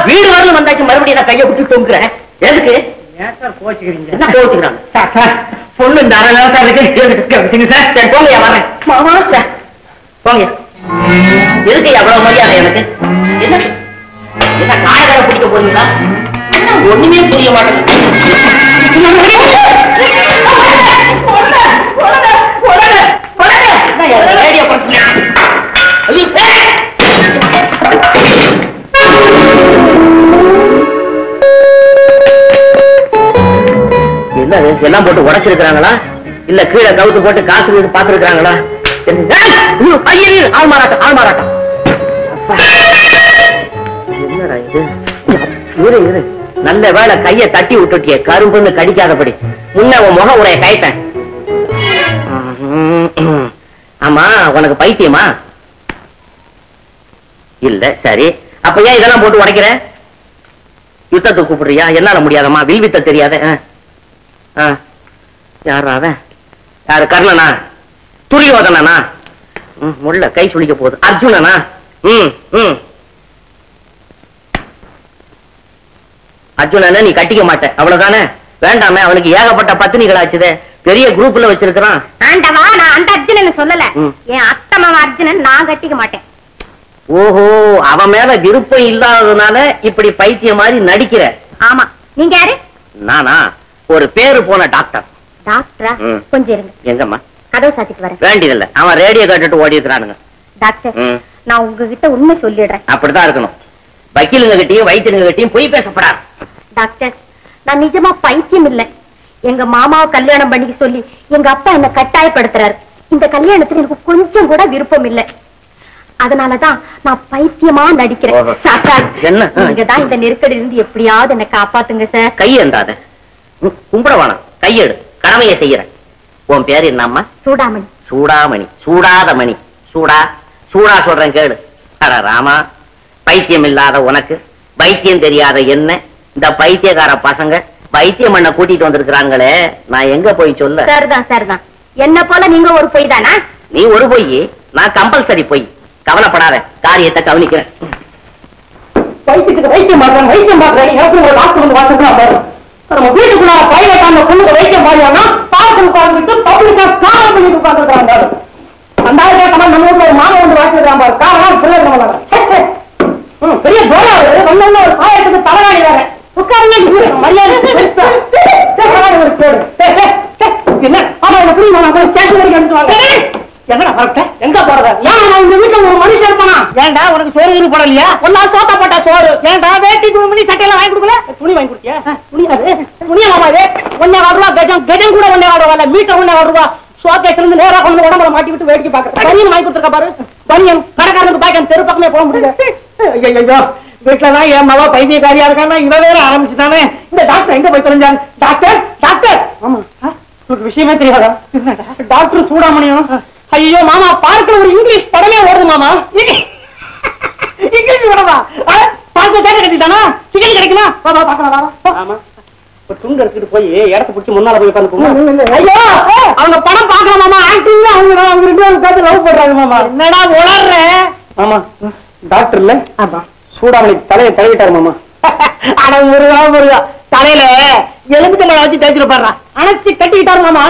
வீடு வரல வந்தாச்சு மறுபடியும் நான் கையை விட்டு தொங்குறேன். எதுக்கு என்ன கோச்சுக்கிறாங்க? பொண்ணு இந்த அரை நேரத்தா இருக்கு சார். போங்க வரேன். போங்க. எதுக்கு எவ்வளவு மரியாதை எனக்கு? என்ன என்ன காயகளை பிடிக்க போறீங்களா? ஒண்ணுமே புரிய மாட்டேங்குது. என்னது எல்லாம் போட்டு உடைச்சிருக்கிறாங்களா இல்ல கீழே கவுத்து போட்டு காசு பாத்துருக்காங்களா? ஆள் மாறாட்டம். என்னடா இது? இரு நல்ல வேலை கைய தட்டி விட்டுட்டிய கரும்புன்னு கடிக்காதபடி. முன்ன உன் முக உரைய கைட்டேன். ஆமா உனக்கு பைத்தியமா? இல்ல சரி, அப்ப ஏன் இதெல்லாம் போட்டு உடைக்கிற? யுத்தத்துக்கு கூப்பிடுறியா? என்னால முடியாதம்மா, வில்வித்த தெரியாத. யாரா அவன்? யாரு? கர்ணனா? துரியோதனா? முள்ள கை சுளிக்க போகுது. அர்ஜுனனா? அர்ஜுனனை நீ கட்டிக்க மாட்ட அவ்வளவுதானே? வேண்டாமே, அவனுக்கு ஏகப்பட்ட பத்தினிகளாச்சுதே, பெரிய குரூப்ல வச்சிருக்கிறான். ஆண்டவா, நான் அந்த அர்ஜுனன் சொல்லல, என் அத்தை மாமா அர்ஜுனன் நான் கட்டிக்க மாட்டேன். ஓஹோ, அவன் மேல விருப்பம் இல்லாததுனால இப்படி பைத்தியம் மாதிரி நடிக்கிற? ஆமா. நீங்க யாரு? நானா? ஒரு பேரு போன டாக்டர். டாக்டரா? கொஞ்சம் இருங்க. எங்கம்மா? கதவை சாத்திட்டு வரேன். வேண்டியதில்லை, அவன் ரேடியோ கேட்டுட்டு ஓடி இருக்கிறானுங்க. டாக்டர், நான் உங்ககிட்ட உண்மை சொல்லிடுறேன். அப்படிதான் இருக்கணும். வக்கீலுங்க கிட்டையும் வைத்தியங்க கிட்டையும் பொய் பேசப்படாது. டாக்டர், நான் நிஜமா பைத்தியம் இல்ல. எங்க மாமாவை கல்யாணம் பண்ணிக்க சொல்லி எங்க அப்பா என்ன கட்டாயப்படுத்துறாரு. இந்த கல்யாணத்துல எனக்கு கொஞ்சம் கூட விருப்பம் இல்ல. அதனாலதான் நான் பைத்தியமா நடிக்கிறேன். சார், நீங்கதான் இந்த நெருக்கடி இருந்து எப்படியாவது என்ன காப்பாத்துங்க சார். கையெண்டாத, கும்பிடவானா, கையெடு, கடமையை செய்யறேன். உன் பேர் என்னம்மா? சூடாமணி. சூடாமணி? சூடாத மணி. சூடா சொல்றேன் கேடு. அட ராமா, பைத்தியம் இல்லாத உனக்கு வைத்தியம் தெரியாத என்ன இந்த பைத்தியக்கார பசங்க வைத்தியம் பண்ண கூட்டிட்டு வந்திருக்கிறாங்களே, நான் எங்க போய் சொல்ல? சரிதான். என்ன போல நீங்க ஒரு பொய் தானா? நீ ஒரு பொய், நான் கம்பல்சரி பொய். கவலைப்படாத, காரியத்தை கவனிக்கிறேன். வைத்தியம் பாக்குறேன். எனக்கு ஒரு டாக்டர் வந்து வாசிக்கலாம் பாரு. நம்ம வீட்டுக்குள்ள பிரைவேட்டான பொண்ணுக்கு வைத்தியம் பாருன்னா பாவத்தில் பார்த்துட்டு பப்ளிக்கா காரணம் பண்ணிட்டு உட்காந்துருக்காங்க. 2000 நம்ம ஊர்ல ஒரு மாணவன் வந்து வாசிக்கிறான் பாரு. காரணம் பெரிய தோழர் வந்த ஒரு காயத்துக்கு தலைவாடி வேற உட்காருங்க. மரியாதை என்ன? ஆமா, புரியுமா? ஸ்டேஷன் வரைக்கும் அனுப்புவாங்க. என்னடா சாப்பிட்ட? எங்க போறத? ஏன் நான் இந்த வீட்டுல ஒரு மனுஷன் இருப்பானா? ஏன்டா உனக்கு சோறு இரு போடலையா? ஒன்னா சோத்தா போட்டா சோறு. ஏன்டா வேட்டி துணி சட்டையெல்லாம் வாங்கி கொடுக்கல? துணி வாங்கி கொடுத்தியா? துணியாமா இது? 1.25 ரூபா கஜம். கஜம் கூட 1.25 ரூபா, மீட்டர் 1.25 ரூபா. சோக்கேஸ்ல இருந்து நேரா கொண்டு உடம்புல மாட்டி விட்டு வேடிக்கை பாக்குறேன். பனியன் வாங்கி கொடுத்துருக்கா பாரு. பனியன் கடைக்காரனுக்கு பாக்க தெரு பக்கமே போக முடியல. ஐயோ, வீட்டுலதான் என் மவா பைத்தியக்காரியா இருக்கானா, இவ வேற ஆரம்பிச்சுட்டானே. இந்த டாக்டர் எங்க போய் தொலைஞ்சான்? டாக்டர் ஆமா, உங்களுக்கு விஷயமே தெரியாதா? டாக்டர் சூடாமணியும். ஐயோ மாமா, பார்க்கல ஒரு இங்கிலீஷ் படமே ஓடுது மாமா. இங்கிலீஷ் படமா? பார்க்க தேட்டர் கட்டிட்டானா? டிக்கெட் கிடைக்குமா? ஆமா, ஒரு துண்டு எடுத்துட்டு போய் இடத்த பிடிச்சி முன்னால போய் உட்காந்து. ஐயோ, அவங்க படம் பாக்கல மாமா. ஆக்டிங்ல அவங்க 2 பேரும் சேர்த்து லவ் பண்றாங்க மாமா. என்னடா உளர்ற? ஆமா, டாக்டர் இல்ல, சூடாமணி தலையை தழுவிட்டாரு மாமா. அட முருகா, தலையில எலும்புத்தம்பழம் வச்சு தேய்ச்சிட்டு பாடுறா, அணைச்சி கட்டிக்கிட்டாரு மாமா.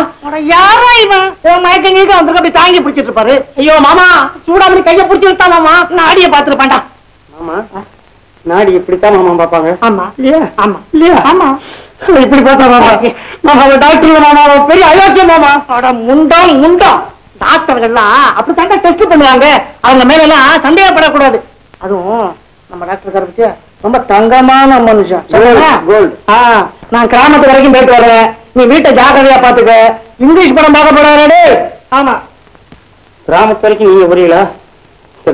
யாரோ இவன் மயக்கங்க வந்து அப்படி தாங்கி பிடிச்சிட்டு இருப்பாரு. ஐயோ மாமா, சூடாமணி கையை பிடிச்சி விட்டா மாமா. நாடிய பாத்துருப்பாண்டா மாமா. நாடி இப்படித்தான் மாமா பாப்பாங்க. ஆமா இல்லையா? ஆமா இல்லையா? ஆமா, இப்படி பார்த்தா மாமா. மாமா டாக்டர் மாமா பெரிய அயோக்கியம் மாமா. முண்டம் டாக்டர்கள்லாம் அப்படித்தாண்டா டெஸ்ட் பண்ணுவாங்க. அவங்க மேல எல்லாம் சந்தேகப்படக்கூடாது. அதுவும் நம்ம டாக்டர் பத்தி ரொம்ப தங்கமான மனுஷன். நான் கிராமத்து வரைக்கும் போயிட்டு வரேன். நீ வீட்டை ஜாக்கிரதையா பாத்துக்க. இங்கிலீஷ் படம் பார்க்க போறாரு. ஆமா, கிராமத்து வரைக்கும் நீங்க புரியல.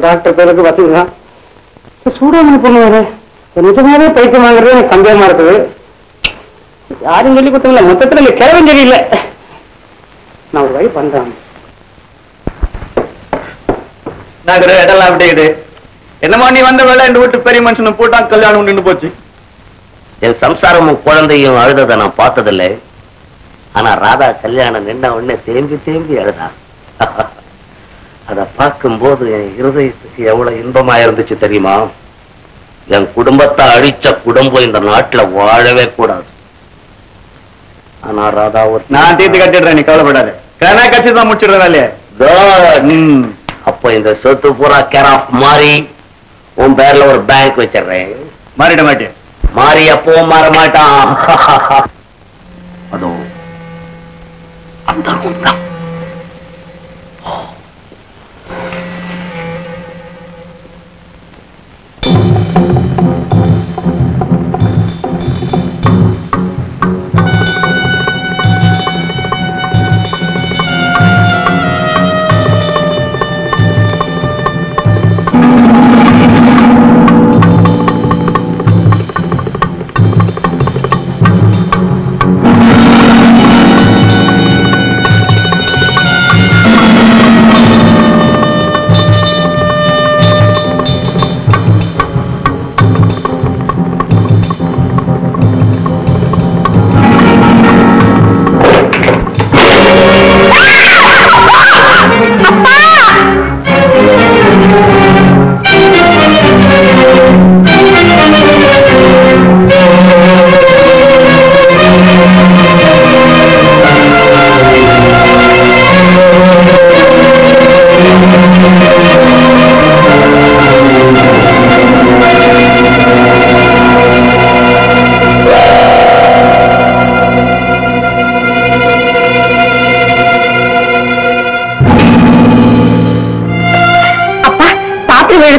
டாக்டர் பேருக்கு வசதிதான். சூடாமணி பொண்ணு நிஜமாவே பைத்தியம் வாங்குறது எனக்கு சந்தேகமா இருக்குது. யாரும் சொல்லி கொடுத்ததில்ல, மொத்தத்துல இந்த கிழவன் தெரியல. நான் ஒரு வழி பண்றேன். இடம்லாம் அப்படியே என்னமா நீ வந்த வேலை இந்த வீட்டு பெரிய மனுஷனை போட்டா கல்யாணம் நின்று போச்சு. என் சம்சாரமும் குழந்தையும் அழுததை நான் பார்த்ததில்லை. ஆனா ராதா கல்யாணம் நின்ன உடனே தேம்பி தேம்பி அழுதா. அதை பார்க்கும்போது என் இருதயத்துக்கு எவ்வளவு இன்பமா இருந்துச்சு தெரியுமா? என் குடும்பத்தை அழிச்ச குடும்பம் இந்த நாட்டுல வாழவே கூடாது. ஆனா ராதா நான் தீர்த்து கட்டிடுறேன், நீ கவலைப்படாது. கனா கட்சி தான் முடிச்சிடுறதா இல்லையா? அப்போ இந்த சொத்து பூரா கேர் ஆஃப் மாறி உன் பேர்ல ஒரு பேங்க் வச்சிடுறேன். மாறிட மாட்டேன். மாறி அப்பவும் மாற மாட்டான். அதோ அந்த ரூம் தான்.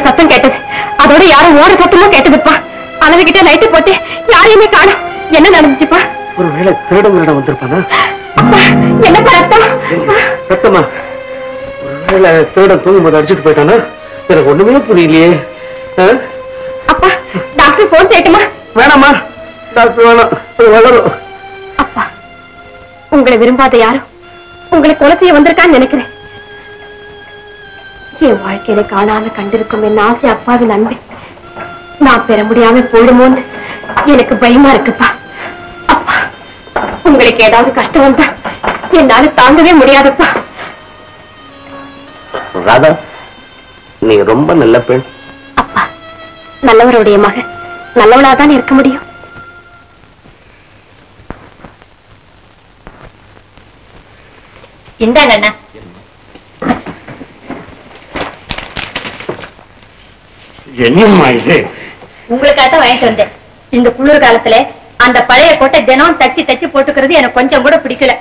சத்தம் கேட்டது. அதோட யாரும் ஓட சத்தமும் கேட்டதுப்பா. அளவுகிட்ட லைட்டு போட்டு யாரையுமே காணும். என்ன நடந்துச்சுப்பா? ஒருவேளை திருடம் வந்திருப்பானா? என்னப்பா ரத்தம்? ரத்தமா? ஒருவேளை திருடம் தூங்கும் போது அடிச்சுட்டு போயிட்டானா? எனக்கு ஒண்ணுமே புரியலையே. அப்பா டாக்டர் போன் செய்யட்டுமா? வேணாமா, டாக்டர் வேணாம், வளரும். அப்பா உங்களை விரும்பாத யாரும் உங்களை கொலை செய்ய வந்திருக்கான்னு நினைக்கிறேன். என் வாழ்க்கையில காணாம கண்டிருக்கும் என் ஆசை அப்பாவின் அன்பை நான் பெற முடியாம போயிடுமோன்னு எனக்கு பயமா இருக்குப்பா. அப்பா உங்களுக்கு ஏதாவது கஷ்டம் வந்தா என்னால தாங்கவே முடியாதுப்பா. ராதா, நீ ரொம்ப நல்ல பெண். அப்பா நல்லவருடைய மகன் நல்லவனாதான் இருக்க முடியும். இந்தாங்க அண்ணா. என்னம்மா இது? உங்களுக்காக வாங்கிட்டு வந்தேன். இந்த குளிர் காலத்துல அந்த பழைய கோட்டை தினம் தச்சு தச்சு போட்டுக்கிறது எனக்கு கொஞ்சம் கூட பிடிக்கல.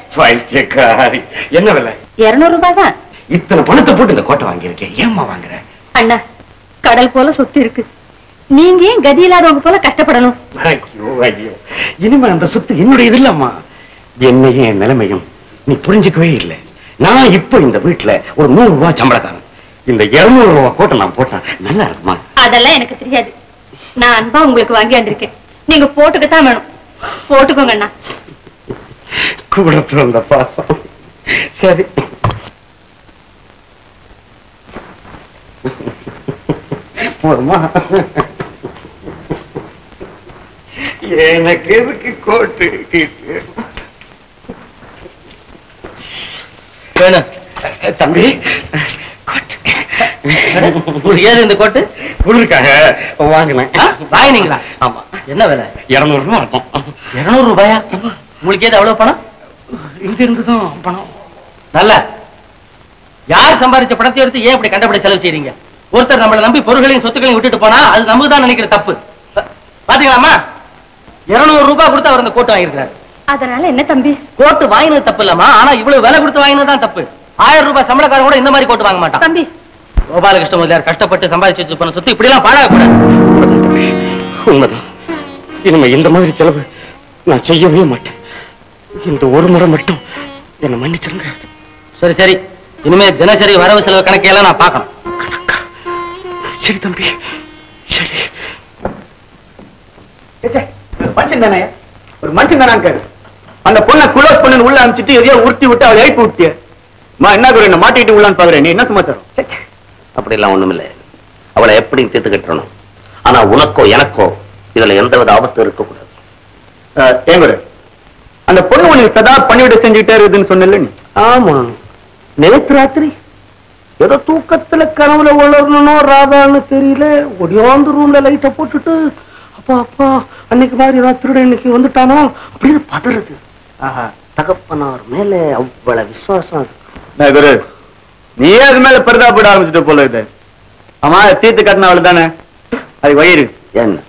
என்ன விலை? 200 ரூபாய் தான். இத்தனை பணத்தை போட்டு இந்த கோட்டை வாங்கியிருக்கேன், ஏம்மா வாங்குற? அண்ணா கடல் போல சொத்து இருக்கு, நீங்க ஏன் கதி இல்லாதவங்க போல கஷ்டப்படணும்? ஐயோ ஐயோ, இனிமே அந்த சொத்து என்னுடைய இது இல்லம்மா. என்னையும் என் நிலைமையும் நீ புரிஞ்சுக்கவே இல்லை. நான் இப்ப இந்த வீட்டுல ஒரு 100 ரூபாய் சம்பளக்காரன். இந்த 200 ரூபாய் கோட்டை நான் போட்டேன், நல்லா இருக்குமா? அதெல்லாம் எனக்கு தெரியாது. நான் அன்பா உங்களுக்கு வாங்கி வந்திருக்கேன், நீங்க போட்டுக்கத்தான் வேணும். போட்டுக்கோங்க அண்ணா. கூட பிறந்த பாசம். சரி, போதுமா? எனக்கு எதுக்கு கோட்டு வேணும் தம்பி? ஏது இந்த கோட்டு? குளிருக்காக வாங்கினேன். வாங்கினீங்களா? ஆமா. என்ன விலை? 200 ரூபாய் இருக்கும். 200 ரூபாயா? உங்களுக்கு ஏது அவ்வளவு பணம்? இங்க இருந்துதான் பணம். நல்ல யார் சம்பாதிச்ச பணத்தை எடுத்து ஏன் இப்படி கண்டபடி செலவு செய்றீங்க? ஒருத்தர் நம்மளை நம்பி பொருள்களையும் சொத்துக்களையும் விட்டுட்டு போனா அது நமக்கு தான் நினைக்கிற தப்பு. பாத்தீங்களாமா, 200 ரூபாய் கொடுத்து அவர் அந்த கோட்டு வாங்கியிருக்கிறார். அதனால என்ன தம்பி? கோட்டு வாங்கினது தப்பு இல்லமா, ஆனா இவ்வளவு விலை கொடுத்து வாங்கினது தான் தப்பு. 1000 ரூபாய் சம்பளக்காரன் கூட இந்த மாதிரி கோட்டு வாங்க மாட்டான். தம்பி கோபாலகிருஷ்ண முதலியார் கஷ்டப்பட்டு சம்பாதிச்சு பண்ண சொத்து இப்படி எல்லாம் பாழாக கூடாது. உண்மைதான். இனிமே இந்த மாதிரி செலவு நான் செய்யவே மாட்டேன். இந்த ஒரு முறை மட்டும் என்ன மன்னிச்சிருங்க. சரி சரி, இனிமே தினசரி வரவு செலவு கணக்கையெல்லாம் நான் பார்க்கணும். கணக்கா? சரி தம்பி, சரி. மனுஷன் தானே, ஒரு மனுஷன் தானே கேடு. அந்த பொண்ணை குளோஸ் பண்ணு உள்ள அனுப்பிச்சிட்டு எதையோ உருட்டி விட்டு அவளை எழுப்பி விட்டிய. என்ன குரு என்ன மாட்டிட்டு உள்ளான்னு பாக்குறேன், நீ என்ன சமாச்சாரம்? அப்படி எல்லாம் ஒண்ணுமில்லை. அவளை எப்படி தீர்த்து கட்டணும். ஆனா உனக்கோ எனக்கோ இதுல எந்தவித ஆபத்து இருக்கக்கூடாது. ஏன் குரு, அந்த பொண்ணு உனக்கு சதா பண்ணிவிட செஞ்சுக்கிட்டே இருக்குதுன்னு சொன்ன நீ? ஆமா, நேற்று ராத்திரி ஏதோ தூக்கத்துல கனவுல உளரணும் ராதான்னு தெரியல, ஒடியாந்து ரூம்ல லைட்ட போட்டுட்டு அப்பா அப்பா அன்னைக்கு மாதிரி ராத்திரியோட இன்னைக்கு வந்துட்டானோ அப்படின்னு பதறது. தகப்பனார் மேல அவ்வளவு விசுவாசம். குரு, நீ அது மேல பரிதாபப்பட ஆரம்பிச்சுட்டு போல இது. ஆமா, தீர்த்து கட்டின அவளு தானே, அது வயிறு என்ன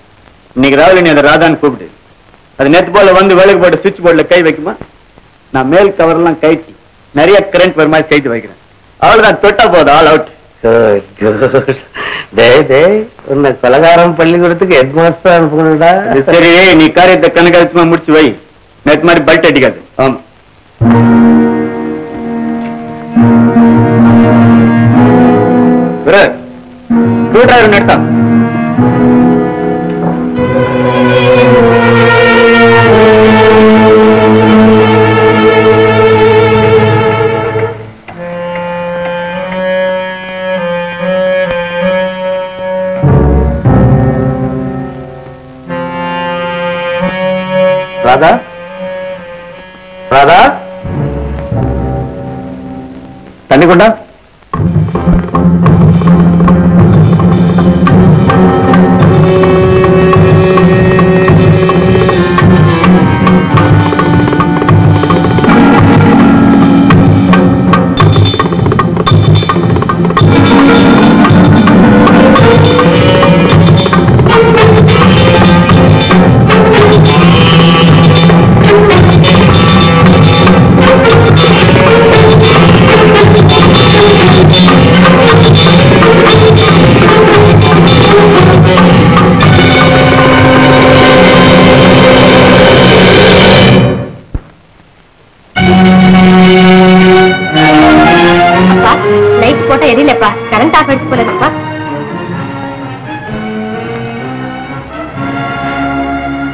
இன்னைக்கு ராவில நீ அந்த ராதான்னு கூப்பிட்டு அது நேற்று போல வந்து வேலைக்கு போட்டு சுவிட்ச் போர்டுல கை வைக்குமா? நான் மேல் கவர் எல்லாம் கைட்டி நிறைய கரண்ட் வர மாதிரி கைட்டு வைக்கிறேன். அவ்வளவுதான், தொட்டா போதும், ஆல் அவுட். உன்னை கொலகாரம் பள்ளிக்கூடத்துக்கு ஹெட் மாஸ்டர் அனுப்புங்கடா. சரி, நீ காரியத்தை கணக்காச்சுமா முடிச்சு வை. நேற்று மாதிரி பல்ட் அடிக்காது. ஆமா, டிரைவர் நெட்டா ராதா, ராதா தண்ணி கொண்டா.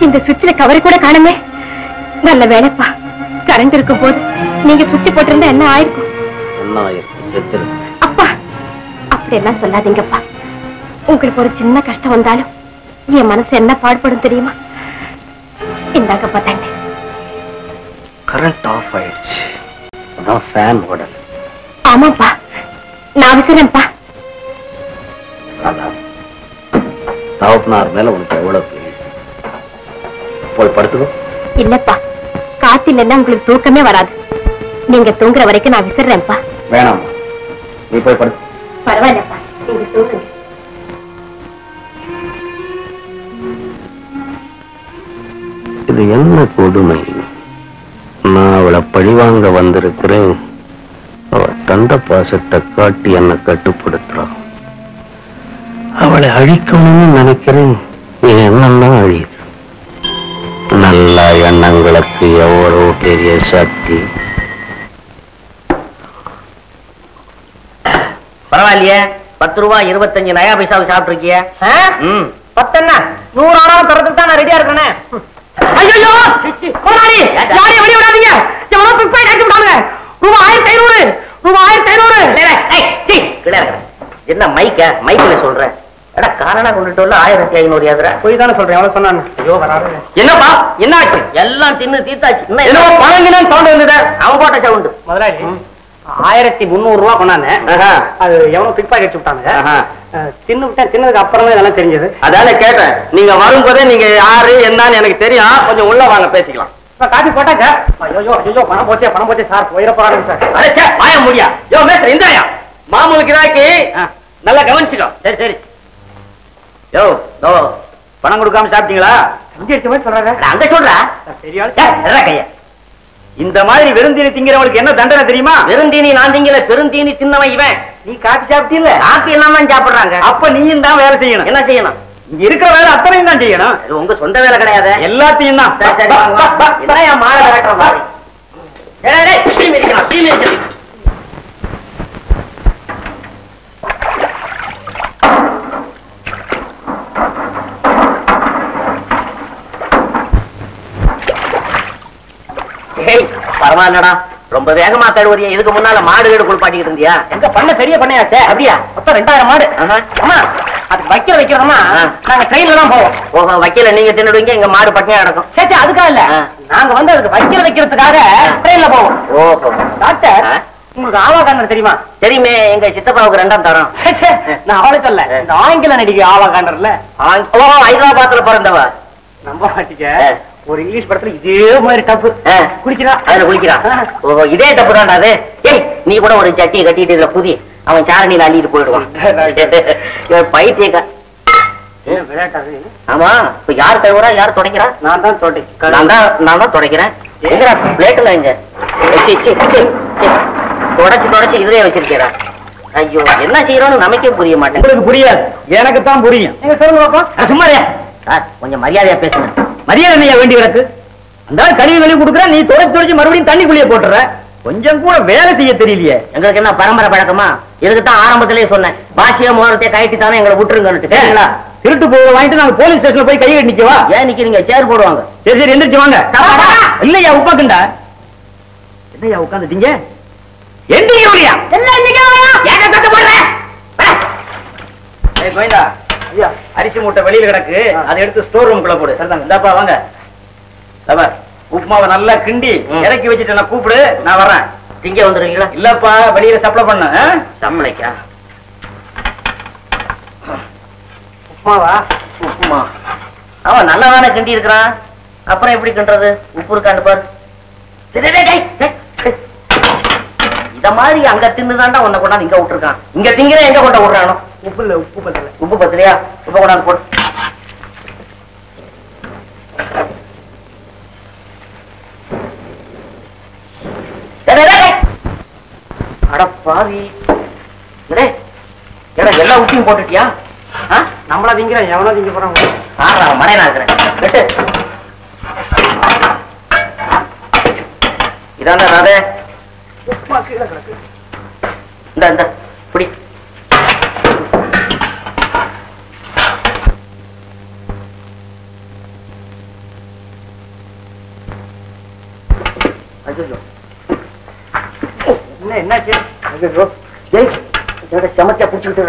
இந்த சுவிட்ச்ல கவரை கூட காணுமே. நல்ல வேலைப்பா, கரண்ட் இருக்கும் போது நீங்க சுவிட்ச் போட்டிருந்தா என்ன ஆயிருக்கும்? அப்பா, அப்படி எல்லாம் சொல்லாதீங்கப்பா. உங்களுக்கு ஒரு சின்ன கஷ்டம் வந்தாலும் என் மனசு என்ன பாடுபடும் தெரியுமா? இந்தாங்கப்பா தண்ணி. கரண்ட் ஆஃப் ஆயிடுச்சு, அதான் ஃபேன் ஓடல. ஆமாப்பா, நான் விசிறேன்ப்பா. தகப்பனார் மேல உனக்கு எவ்வளவு பெரிய போய் படுத்துக்கோ. இல்லப்பா, காத்தில் எல்லாம் உங்களுக்கு தூக்கமே வராது. நீங்க தூங்குற வரைக்கும் நான் விசிறேன்ப்பா. வேணாம், நீ போய் படுத்து. பரவாயில்லப்பா, நீங்க தூங்குங்க. இது என்ன கொடுமை? நான் அவளை பழிவாங்க வந்திருக்கிறேன். அவ தந்த பாசத்தை காட்டி என்னை கட்டுப்படுத்துறான். அவளை அழிக்கணும்னு நினைக்கிறேன், என் எண்ணம் தான் அழியுது. நல்ல எண்ணங்களுக்கு எவ்வளோ பெரிய சக்தி. பரவாயில்லையே, 10 ரூபாய் 25 நயா பைசாவை சாப்பிட்டு இருக்கிய. 10 என்ன 100 ஆனாலும் தரத்துக்கு தான் நான் ரெடியா இருக்கிறேன். ஐயோ போராடி யாரையும் வெளிய விடாதீங்க. எவ்வளவு பிக் பாயிண்ட் ஆக்கி விடாங்க. ரூபாய் 1500, ரூபாய் 1500. என்ன மைக்ல சொல்றேன்? எடா காரணா கொண்டுட்டோம்ல 1500 யாதுரா. போய் தானே சொல்றேன். எவ்வளவு சொன்னாங்க? ஐயோ வராது. என்னப்பா என்ன ஆச்சு? எல்லாம் தின்னு தீத்தாச்சு. என்ன பழங்கினான்னு சவுண்ட் வந்தது? அவன் போட்ட சவுண்ட். முதலாளி 1300 ரூபாய் கொண்டாங்க. அது எவ்வளவு பிக் பாக்கெட் விட்டாங்க. தின்னு விட்டேன். தின்னதுக்கு அப்புறமே இதெல்லாம் தெரிஞ்சது. அதால கேட்டேன். நீங்க வரும்போதே நீங்க யாரு என்னன்னு எனக்கு தெரியும். கொஞ்சம் உள்ள வாங்க பேசிக்கலாம். காப்பி போட்டாங்க. ஐயோ பணம் போச்சே சார். போயிட போறாங்க சார். அடச்சே வாய முடியா. யோ மேஸ்டர் இந்தாயா மாமூலுக்கு இதாக்கி நல்லா கவனிச்சுக்கோ. சரி யோ பணம் கொடுக்காம சாப்பிட்டீங்களா? சொல்றாங்க. அங்க சொல்றா சரியா கைய. இந்த மாதிரி வெறுந்தீனி திங்கிறவங்களுக்கு என்ன தண்டனை தெரியுமா? வெறுந்தீனி நான் திங்கல, பெருந்தீனி தின்னவன் இவன். நீ காப்பி சாப்பிட்டீல்ல? காப்பி எல்லாம் சாப்பிடுறாங்க. அப்ப நீயும் தான் வேலை செய்யணும். என்ன செய்யணும்? இங்க இருக்கிற வேலை அத்தனையும் தான் செய்யணும். உங்க சொந்த வேலை கிடையாது, எல்லாத்தையும் தான். மாலை கட்டுற மாதிரி. பரவாயில்லடா, ரொம்ப வேகமா கழுவுறிய. இதுக்கு முன்னால மாடு வீடு குளிப்பாட்டிக்கிட்டு இருந்தியா? எங்க பண்ண பெரிய பண்ணையாச்சே. அப்படியா? மொத்தம் 2000 மாடு. அம்மா அதுக்கு வைக்கிறோமா நாங்க ட்ரெயின்ல தான் போவோம். ஓஹோ, வைக்கல நீங்க தின்னுடுவீங்க, எங்க மாடு பட்டினியா கிடக்கும். சே அதுக்காக இல்ல, நாங்க வந்து அதுக்கு வைக்கிறதுக்காக ட்ரெயின்ல போவோம். ஓஹோ. டாக்டர், உங்களுக்கு ஆவா காண்டர் தெரியுமா? தெரியுமே, எங்க சித்தப்பாவுக்கு 2ஆம் தரம். நான் அவளுக்கு இல்ல, இந்த ஆங்கில நடிகை ஆவா காண்டர்ல. ஓ, ஹைதராபாத்ல பிறந்தவ. நம்ப மாட்டீங்க, ஒரு இங்கிலீஷ் படத்துல இதே மாதிரி டப்பு குடிக்கிறா. அதுல குளிக்கிறா. ஓஹோ, இதே தப்பு தான்டா அது. ஏய், நீ கூட ஒரு சட்டியை கட்டிட்டு இதுல புதி, அவன் சாரணியில அள்ளிட்டு போயிடுவான். பைத்தியக்கா. ஆமா, இப்ப யார் கழுவுறா, யார் துடைக்கிறா? நான் தான் நான் தான் துடைக்கிறேன். பிளேட்ல இங்க தொடச்சு இதுலயே வச்சிருக்கா. ஐயோ, என்ன செய்யறோம்னு நமக்கே புரிய மாட்டேன். உங்களுக்கு புரியாது, எனக்கு தான் புரியும். நீங்க சொல்லுங்க பாப்பா. சும்மாரியா சார், கொஞ்சம் மரியாதையா பேசுங்க. மரியாதை என்னையா வேண்டி கிடக்கு? அந்த கழுவி கொடுக்குற, நீ தொடச்சு மறுபடியும் தண்ணிக்குள்ளேயே போட்டுற. கொஞ்சம் கூட வேலை செய்ய தெரியலையே. எங்களுக்கு என்ன பரம்பரை பழக்கமா? இதுக்குத்தான் ஆரம்பத்திலேயே சொன்னேன், பாட்சிய மோதிரத்தை கைட்டி தானே எங்களை விட்டுருங்க. திருட்டு போக வாங்கிட்டு நாங்க போலீஸ் ஸ்டேஷன்ல போய் கையை நிக்கவா? ஏன் நிக்கிறீங்க? சேர் போடுவாங்க. சரி சரி, எந்திரிச்சு வாங்க. இல்லையா உட்காந்துண்டா? என்னையா உட்காந்துட்டீங்க? எந்திரிக்கலையா? கோவிந்தா, ஐயா அரிசி மூட்டை வெளியில கிடக்கு, அதை எடுத்து ஸ்டோர் ரூம்குள்ள போடு. இந்தாப்பா வாங்க. உப்புமாவை நல்லா கிண்டி இறக்கி வச்சுட்டு நான் கூப்பிடு, நான் வர்றேன். திங்க வந்துருக்கீங்களா? இல்லப்பா, வெளியில சப்ளை பண்ண. சம்மளைக்கா? உப்புமாவா? உப்புமா அவன் நல்லதானே கிண்டி இருக்கிறான், அப்புறம் எப்படி கிண்டுறது? உப்பு இருக்கான்னு பாரு. இந்த மாதிரி அங்க தின்னுதான்டா உன்னை கொண்டாந்து இங்க விட்டுருக்கான். இங்க திங்கிற எங்க கொண்ட விடுறானோ? உப்பு இல்ல, உப்பு பத்தல. உப்பு பத்தலையா? உப்பு கொண்டாந்து போடு. அட பாவி, எல்லா உப்பையும் போட்டுட்டியா? நம்மளா திங்கிறேன், எவ்வளவு திங்க போறாங்க? மடையனா இருக்கிறேன். இதான் ராதே, இந்த புடி. என்னாச்சு? செமத்தியா புடிச்சுக்கிட்டு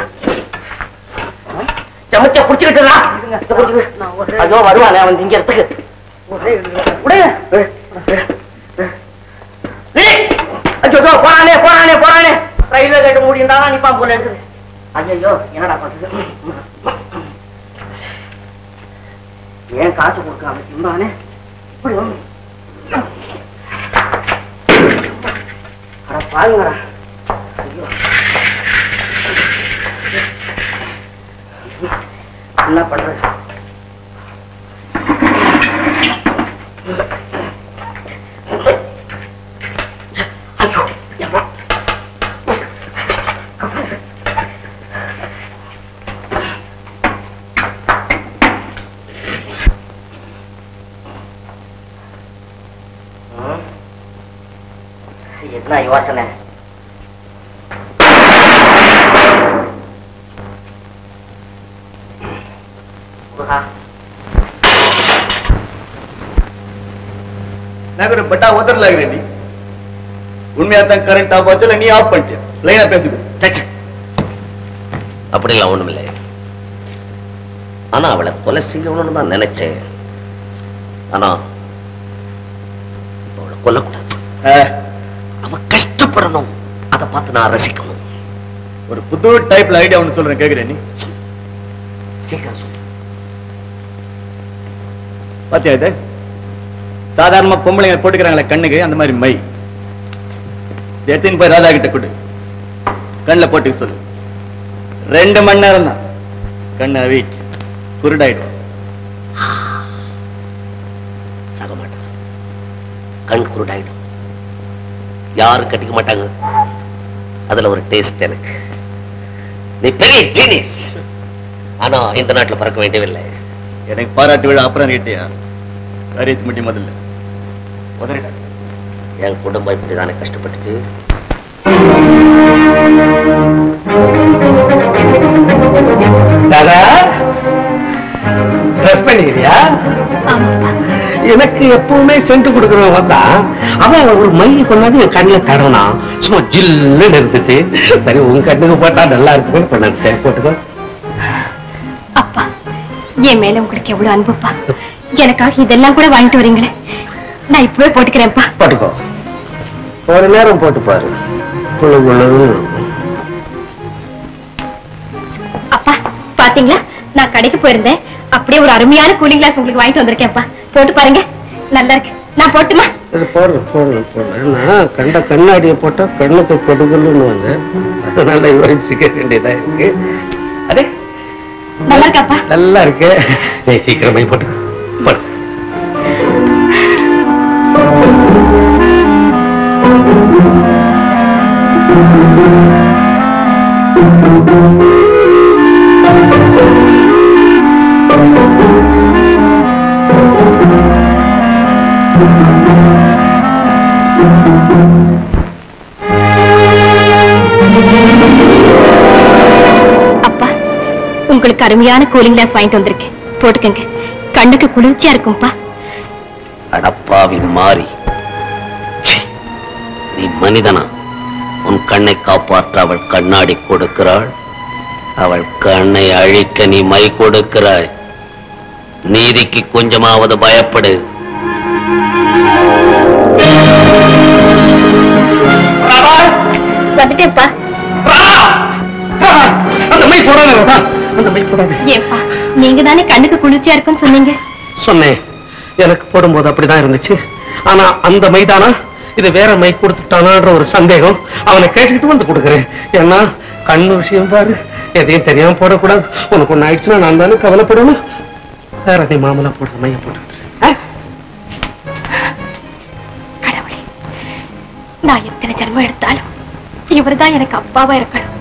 செமத்தியா புடிச்சுக்கிட்டு. ஐயோ, வருவானே அவன் திங்கிறதுக்கு. போறானே போறானே போறானே. ரயில்வே கேட்டு மூடிந்தானா நிப்பான் போல இருக்குது. ஐயோ, என்னடா பண்றது? ஏன் காசு கொடுக்காம திம்பானே? அட பாருங்கடா. ஐயோ, என்ன பண்றது? என்ன யோசனை? பட்டா உதறல நீ உண்மையா தான் கரண்ட் ஆஃப் ஆச்சு, நீ ஆஃப் பண்ணிட்டியா? லைனா பேசுங்க. அப்படிலாம் ஒண்ணுமில்லை. ஆனா அவளை கொலை செய்யணும்னு தான் நினைச்சேன். ஆனா அவளை கொல்லக்கூடாது. அவ கஷ்டப்படணும், அதை பார்த்து நான் ரசிக்கணும். ஒரு புது டைப்ல ஐடியா ஒண்ணு சொல்றேன், கேக்குறேன். நீ சீக்கிரம் சொல்லு. பாத்தியா, இது சாதாரணமா பொம்பளைங்க போட்டுக்கிறாங்களே கண்ணுக்கு, அந்த மாதிரி மை எத்தின் போய் ராதா கிட்ட கொடு, கண்ணில் போட்டுக்க சொல்லு. 2 மணி நேரம் தான், கண்ணை வீட் குருடாயிடும். சாக மாட்டாங்க, கண் குருடாயிடும். யாரும் கட்டிக்க மாட்டாங்க. அதுல ஒரு டேஸ்ட் எனக்கு. நீ பெரிய ஜீனியஸ். ஆனா இந்த நாட்டுல பறக்க வேண்டியதில்லை. எனக்கு பாராட்டு விழா அப்புறம் கேட்டியா? காரியத்து முட்டி முதல்ல உதறிட்ட. என் குடும்பம் இப்படிதானே கஷ்டப்பட்டுச்சு. ட்ரெஸ் பண்ணிக்கிறியா? எனக்கு எப்பவுமே சென்று கொடுக்கறவன் வந்தா அவன் ஒரு மைய கொண்டாந்து என் கண்ணில் தடனா சும்மா ஜில்லுன்னு இருந்துச்சு. சரி உங்க கண்ணுக்கு போட்டா நல்லா இருக்குன்னு கொண்டாந்து சரி போட்டுக்கோ. அப்பா என் மேல உங்களுக்கு எவ்வளவு அன்புப்பா. எனக்காக இதெல்லாம் கூட வாங்கிட்டு வரீங்களே, நான் இப்பவே போட்டுக்கிறேன்ப்பா. போட்டுக்கோ, ஒரு நேரம் போட்டு பாரு. அப்பா பாத்தீங்களா, நான் கடைக்கு போயிருந்தேன், அப்படியே ஒரு அருமையான கூலிங் கிளாஸ் உங்களுக்கு வாங்கிட்டு வந்திருக்கேன்ப்பா. போட்டு பாருங்க, நல்லா இருக்கு. நான் போட்டுமா? கண்ட கண்ணாடியை போட்டா கண்ணுக்கு கொடுக்கலன்னு வந்து அதனால யோசிக்க வேண்டியதா இருக்கு. அதே நல்லா இருக்காப்பா? நல்லா இருக்கு. சீக்கிரமே போட்டு போடு. அப்பா உங்களுக்கு அருமையான கூலிங் கிளாஸ் வாங்கிட்டு வந்திருக்கேன், போட்டுக்கங்க. கண்ணுக்கு குளிர்ச்சியா இருக்கும்பா. அடப்பாவி மாறி, நீ மனிதனா? உன் கண்ணை காப்பாற்ற அவள் கண்ணாடி கொடுக்கிறாள், அவள் கண்ணை அழிக்க நீ மை கொடுக்கிறாய். நீதிக்கு கொஞ்சமாவது பயப்படு. வந்துட்டேப்பா. அந்த மை போடாத, அந்த மை போடாத. ஏப்பா நீங்க தானே கண்ணுக்கு குளிர்ச்சியா இருக்குன்னு சொன்னீங்க. சொன்னேன், எனக்கு போடும்போது அப்படிதான் இருந்துச்சு. ஆனா அந்த மைதானா இது வேற மை கொடுத்துட்டானான்ற ஒரு சந்தேகம். அவனை கேட்டுக்கிட்டு வந்து கொடுக்குறேன். ஏன்னா கண்ணு விஷயம் பாரு, எதையும் தெரியாம போடக்கூடாது. உனக்கு ஒண்ணு ஆயிடுச்சுன்னா நான் தானே கவலைப்படணும். வேற நீ மாமலா போடுற மைய போட்டு. கடவுளே, நான் எத்தனை ஜென்மம் எடுத்தாலும் இவர்தான் எனக்கு அப்பாவா இருக்கணும்.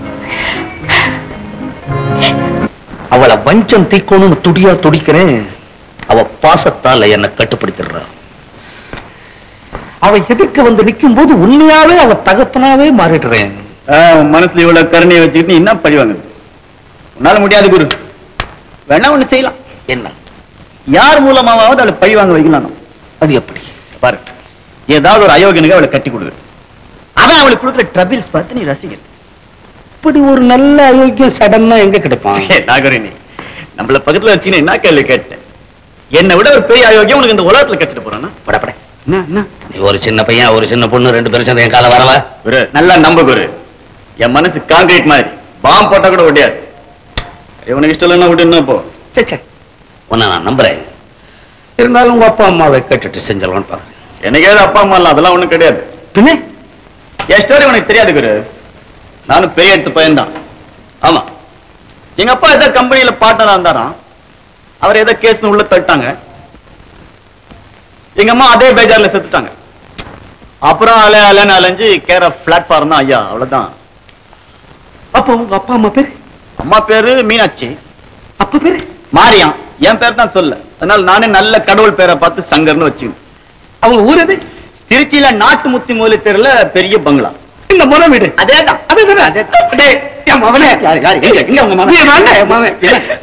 அவளை வஞ்சம் தீக்கணும்னு துடியா துடிக்கிறேன். அவ பாசத்தால என்ன கட்டுப்படுத்திடுறா. அவ எதிர்க்க வந்து நிற்கும் போது உண்மையாவே அவ தகப்பனாவே மாறிடுறேன். மனசுல இவ்வளவு கருணையை வச்சுக்கிட்டு என்ன பழிவாங்க? உன்னால முடியாது குரு. வேணா ஒண்ணு செய்யலாம். என்ன? யார் மூலமாவது அவளை பழி வாங்க வைக்கலாம். அது எப்படி? பாரு, ஏதாவது ஒரு அயோக்கியனுக்கு அவளை கட்டி கொடுக்குற. அவன் அவளுக்கு கொடுக்குற ட்ரபிள்ஸ் பார்த்து நீ ரசிக்கிற. இப்படி ஒரு நல்ல அயோக்கியம் சடன்னா எங்க கிடைப்பான்? நாகரினி, நம்மள பக்கத்துல வச்சுன்னு என்ன கேள்வி கேட்டேன்? என்னை விட ஒரு பெரிய அயோக்கியம் உனக்கு இந்த உலகத்துல கட்டிட்டு போறானா? படப்பட. நீ ஒரு சின்ன பையன், ஒரு சின்ன பொண்ணு, ரெண்டு பேரும் சேர்ந்து என் கால வரவா? குரு, நல்லா நம்ப குரு. என் மனசு கான்கிரீட் மாதிரி, பாம் போட்டா கூட ஒடியாது. இவனுக்கு இஷ்டம் இல்லைன்னா விட்டு போ. உன்னை நான் நம்புறேன். இருந்தாலும் உங்க அப்பா அம்மாவை கேட்டுட்டு செஞ்சலான்னு பாக்குறேன். எனக்கேது அப்பா அம்மா இல்ல, அதெல்லாம் ஒண்ணும் கிடையாது. பின்ன என் ஸ்டோரி உனக்கு தெரியாது குரு. நானும் பெரிய எடுத்து பையன்தான். ஆமா, எங்க அப்பா ஏதோ கம்பெனியில பார்ட்னரா இருந்தாராம். அவர் ஏதோ கேஸ் உள்ள தட்டாங்க. எங்க அம்மா அதே பேஜார்ல செத்துட்டாங்க. அப்புறம் அலைன்னு அலைஞ்சு கேர் ஆஃப் பிளாட்ஃபார்ம் தான் ஐயா, அவ்வளவுதான். அப்ப உங்க அப்பா அம்மா பேரு? அம்மா பேரு மீனாட்சி, அப்பா பேரு மாரியாம். என் பேர் தான் சொல்ல, அதனால நானே நல்ல கடவுள் பேரை பார்த்து சங்கர்னு வச்சுக்கேன். அவங்க ஊர் எது? திருச்சியில நாட்டு முத்தி மூலி தெருல பெரிய பங்களா. இந்த முறை வீடு அதேதான்.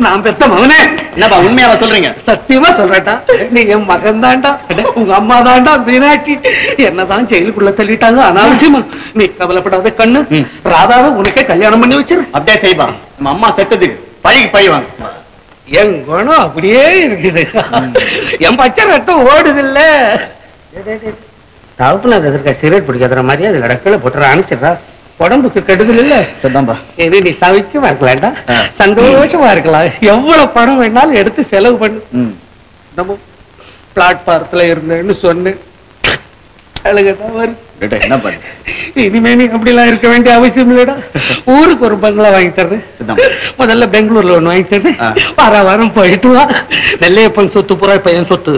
நான் பெத்த மகனே. என்னப்பா உண்மையாவா சொல்றீங்க? சத்தியமா சொல்றேன்டா, நீ என் மகன் தான்டா. உங்க அம்மா தான்டா மீனாட்சி. என்னதான் ஜெயிலுக்குள்ள தள்ளிட்டாங்க அனாவசியமா. நீ கவலைப்படாத கண்ணு, ராதாவை உனக்கே கல்யாணம் பண்ணி வச்சிரு. அப்படியே செய்வா. நம்ம அம்மா செத்ததுக்கு பழிக்கு பழி வாங்க. என் குணம் அப்படியே இருக்குது. என் பச்சை ரத்தம் ஓடுது இல்ல. தவப்புல எதிர்க்க சிகரெட் பிடிக்காத மாதிரி அது கடற்கல போட்டுற அனுப்பிச்சிடா. உடம்புக்கு கெடுதல் இல்ல. இது நீ சவிக்கமா இருக்கலாம்டா, சந்தோஷமா இருக்கலாம். எவ்வளவு பணம் வேணாலும் எடுத்து செலவு பண்ணு. நம்ம பிளாட்பாரத்துல இருந்தேன்னு சொன்னேன். என்ன பண்ணு? இனிமே நீ அப்படிலாம் இருக்க வேண்டிய அவசியம் இல்லடா. ஊருக்கு ஒரு பங்களா வாங்கி தர்றேன். முதல்ல பெங்களூர்ல ஒண்ணு வாங்கி தர்றேன். வார வாரம் போயிட்டு வா. நெல்லையப்பன் சொத்து பூரா இப்ப என் சொத்து,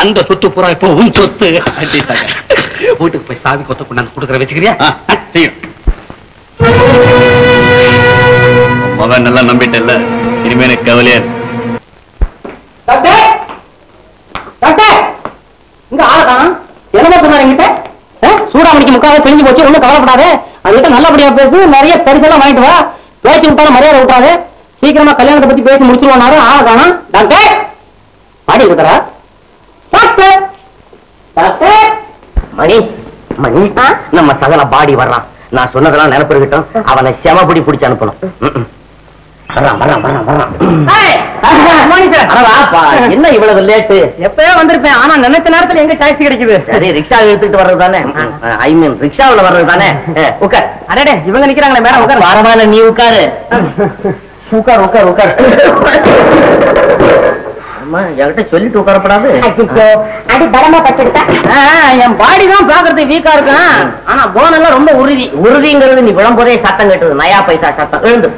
அந்த சொத்து பூரா இப்ப உன் சொத்து. வீட்டுக்கு போய் சாவி கொத்த கொண்டாந்து கொடுக்குற வச்சுக்கிறியா? மகன் நல்லா நம்பிட்டல, இனிமே எனக்கு கவலையா இருக்கு. இங்க ஆளதான் என்ன சொன்னாரு என்கிட்ட? சூடாமணிக்கு முக்காக தெரிஞ்சு போச்சு, ஒண்ணும் கவலைப்படாது. அதுகிட்ட நல்லபடியா பேசு, நிறைய பரிசெல்லாம் வாங்கிட்டு வா. பேச்சு விட்டாலும் மரியாதை விட்டாது. சீக்கிரமா கல்யாணத்தை பத்தி பேசி முடிச்சிருவாரு. ஆள காணும். டாக்டர் பாடி இருக்கிறா டாக்டர். மணி மணி நம்ம சகல பாடி வர்றான். நான் சொன்னதெல்லாம் நினைப்பு இருக்கட்டும். அவனை செமப்படி பிடிச்சு அனுப்பணும். என்ன இவ்வளவு லேட்டு? எப்பயோ வந்திருப்பேன். ஆனா நினைச்ச நேரத்துல எங்க டாக்ஸி கிடைக்குது? சரி, ரிக்ஷா எடுத்துட்டு வர்றது தானே? ஐ மீன் ரிக்ஷாவில் வர்றது தானே? உட்கார். அடடே, இவங்க நிக்கிறாங்களே மேடம், உட்கார். பரவாயில்ல, நீ உட்காரு. உட்கார் உட்கார் உட்கார். என்கிட்ட சொல்லிட்டு உட்காரப்படாது. அடி பலமா பட்டுடுதா? என் பாடி தான் பாக்குறது வீக்கா இருக்கும். ஆனா போன் எல்லாம் ரொம்ப உறுதி. உறுதிங்கிறது நீ விளம்போதே சத்தம் கேட்டது. நயா பைசா சத்தம். எழுந்து.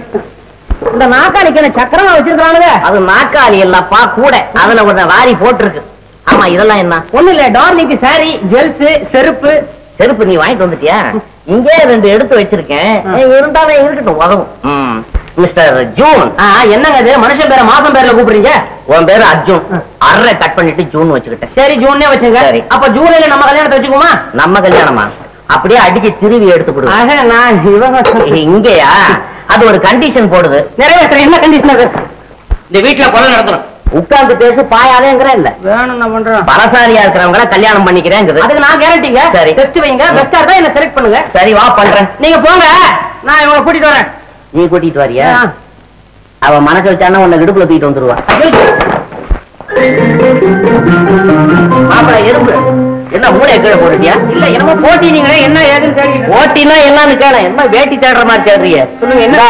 இந்த நாக்காளிக்கு என்ன சக்கரமா வச்சிருக்கானுங்க? அது நாக்காளி இல்லப்பா, கூட. அதுல ஒரு வாரி போட்டிருக்கு. ஆமா, இதெல்லாம் என்ன? ஒண்ணு இல்ல, டார்லிங்க்கு சாரி, ஜெல்ஸ், செருப்பு. செருப்பு நீ வாங்கிட்டு வந்துட்டியா? இங்கே 2 எடுத்து வச்சிருக்கேன். இருந்தாலும் இருக்கட்டும், உதவும். Mister June. என்னங்க இது? மனுஷன் பேரை மாசம் பேர்ல கூப்பிடுறீங்க? உன் பேரு அர்ஜுன். அரை கட் பண்ணிட்டு ஜூன் வச்சுக்கிட்டேன். சரி, ஜூன்னே வச்சுங்க. சரி. அப்ப ஜூலைல நம்ம கல்யாணத்தை வச்சுக்குமா? நம்ம கல்யாணமா? அப்படியே அடிச்சு திருவி எடுத்து நான் இவங்க இங்கயா? அது ஒரு கண்டிஷன் போடுது. நிறைவேற்ற. என்ன கண்டிஷன் அது? இந்த வீட்டுல கொலை நடத்தணும். உட்கார்ந்து பேசு, பாயாதேங்கிற இல்ல. வேணும், நான் பண்றேன். பலசாரியா இருக்கிறவங்கள கல்யாணம் பண்ணிக்கிறேன். அதுக்கு நான் கேரண்டிங்க. சரி, டெஸ்ட் வைங்க. பெஸ்டா இருந்தா என்ன செலக்ட் பண்ணுங்க. சரி, வா பண்றேன். நீங்க போங்க, நான் இவங்களை கூட்டிட்டு வரேன். நீ கூட்டிட்டு வரியா? அவ மனசு வச்சானா உன்னை இடுப்புல தூக்கிட்டு வந்துருவா. மாப்பிள எறும்பு என்ன மூளையை கீழே போட்டுட்டியா? இல்ல, என்னமோ போட்டி. நீங்க என்ன ஏதுன்னு கேட்டீங்க. போட்டினா என்னன்னு கேள. என்ன வேட்டி தேடுற மாதிரி தேடுறீங்க? சொல்லுங்க. என்ன?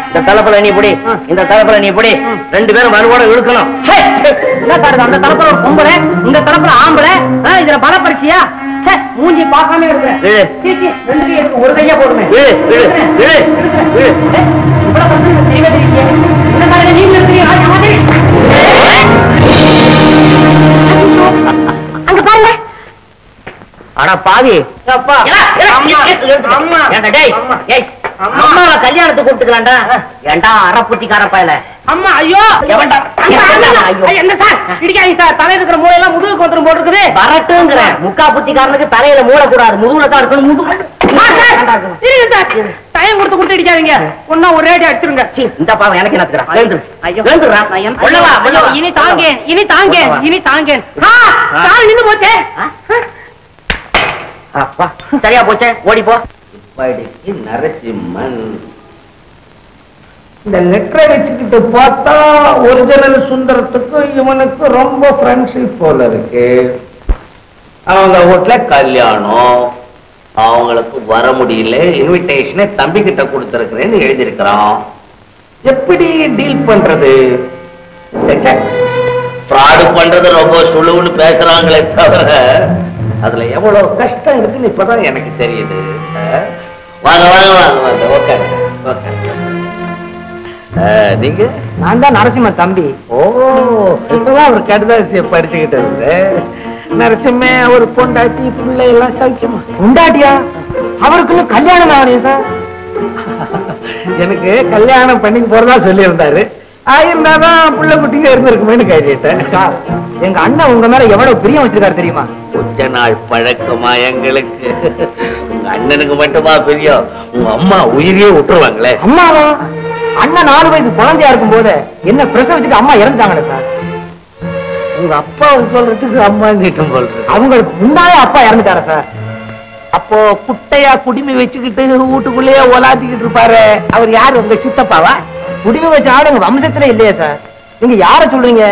இந்த தலைப்புல நீ புடி, இந்த தலைப்புல நீ புடி. 2 பேரும் மறுபோட இழுக்கணும். என்ன காடுது? அந்த தலப்புல ஒரு பொம்பளை, இந்த தலப்புல ஆம்பளை. இதுல பல பரிட்சையா? மூஞ்சி பார்க்காம இருக்கிறேன். ஒரு கையா போடுமே. அங்க பாருங்க. அட பாவி, அம்மாவை கல்யாணத்துக்கு கூப்பிட்டுக்கலாம்டா. ஏண்டா அறப்புத்திக்கார பயல. அம்மா, ஐயோ என்ன சார் இடிக்காதீங்க சார். தலையில இருக்கிற மூளையெல்லாம் முதுகுக்கு வந்துடும் போட்டுருக்குது. வரட்டுங்கிறேன். முக்கா புத்திக்காரனுக்கு தலையில மூளை கூடாது, முதுகுல தான் இருக்கணும். டைம் கொடுத்து இடிக்காதீங்க. ஒன்னா ஒரு ரேடி அடிச்சிருங்க. இந்த பாவம் எனக்கு என்ன? இனி தாங்கேன், இனி தாங்கேன், இனி தாங்கேன். நின்று போச்சே. சரியா போச்சே, ஓடிப்போ. நரசிம்மன் இந்த லெட்டரை வச்சுக்கிட்டு பார்த்தா ஒரிஜினல் சுந்தரத்துக்கு இவனுக்கு ரொம்ப ஃப்ரெண்ட்ஷிப் போல இருக்கு. அவங்க வீட்டுல கல்யாணம், அவங்களுக்கு வர முடியல, இன்விடேஷனை தம்பி கிட்ட கொடுத்திருக்கிறேன்னு எழுதியிருக்கிறான். எப்படி டீல் பண்றது? ஃப்ராடு பண்றது ரொம்ப சுழுவுன்னு பேசுறாங்களே தவிர அதுல எவ்வளவு கஷ்டம் இருக்குன்னு இப்பதான் எனக்கு தெரியுது. வாங்க வாங்க வாங்க வாங்க, ஓகே ஓகே. நீங்க? நான் தான் நரசிம்மன் தம்பி. ஓ, இப்பதான் அவர் கடுதாசிய படிச்சுக்கிட்டு இருந்து. நரசிம்ம ஒரு பொண்டாட்டி பிள்ளை எல்லாம் சௌக்கியமா? உண்டாட்டியா? அவருக்குள்ள கல்யாணம் ஆகலையே சார். எனக்கு கல்யாணம் பண்ணி போறதா சொல்லி இருந்தாரு. இருந்தாதான் புள்ள குட்டிங்க இருந்திருக்குமேன்னு கேட்டேன். எங்க அண்ணன் உங்க மேல எவ்வளவு பிரியம் வச்சிருக்காரு தெரியுமா? கொஞ்ச நாள் பழக்கமா எங்களுக்கு. உங்க அண்ணனுக்கு மட்டுமா பிரியம்? உங்க அம்மா உயிரியே விட்டுருவாங்களே. அம்மாவா? அண்ணன் 4 வயசு குழந்தையா இருக்கும் போது என்ன பிரசவிச்சுட்டு அம்மா இறந்துட்டாங்களே சார். உங்க அப்பா சொல்றதுக்கு அம்மா கிட்டும் போல்றது. அவங்களுக்கு முன்னாலே அப்பா இறந்துட்டார சார். அப்போ குட்டையா குடிமை வச்சுக்கிட்டு வீட்டுக்குள்ளேயே ஒலாத்திக்கிட்டு இருப்பாரு, அவர் யாரு? உங்க சித்தப்பாவா? குடிமை வச்ச ஆடு உங்க வம்சத்துல இல்லையா சார்? நீங்க யார சொல்றீங்க?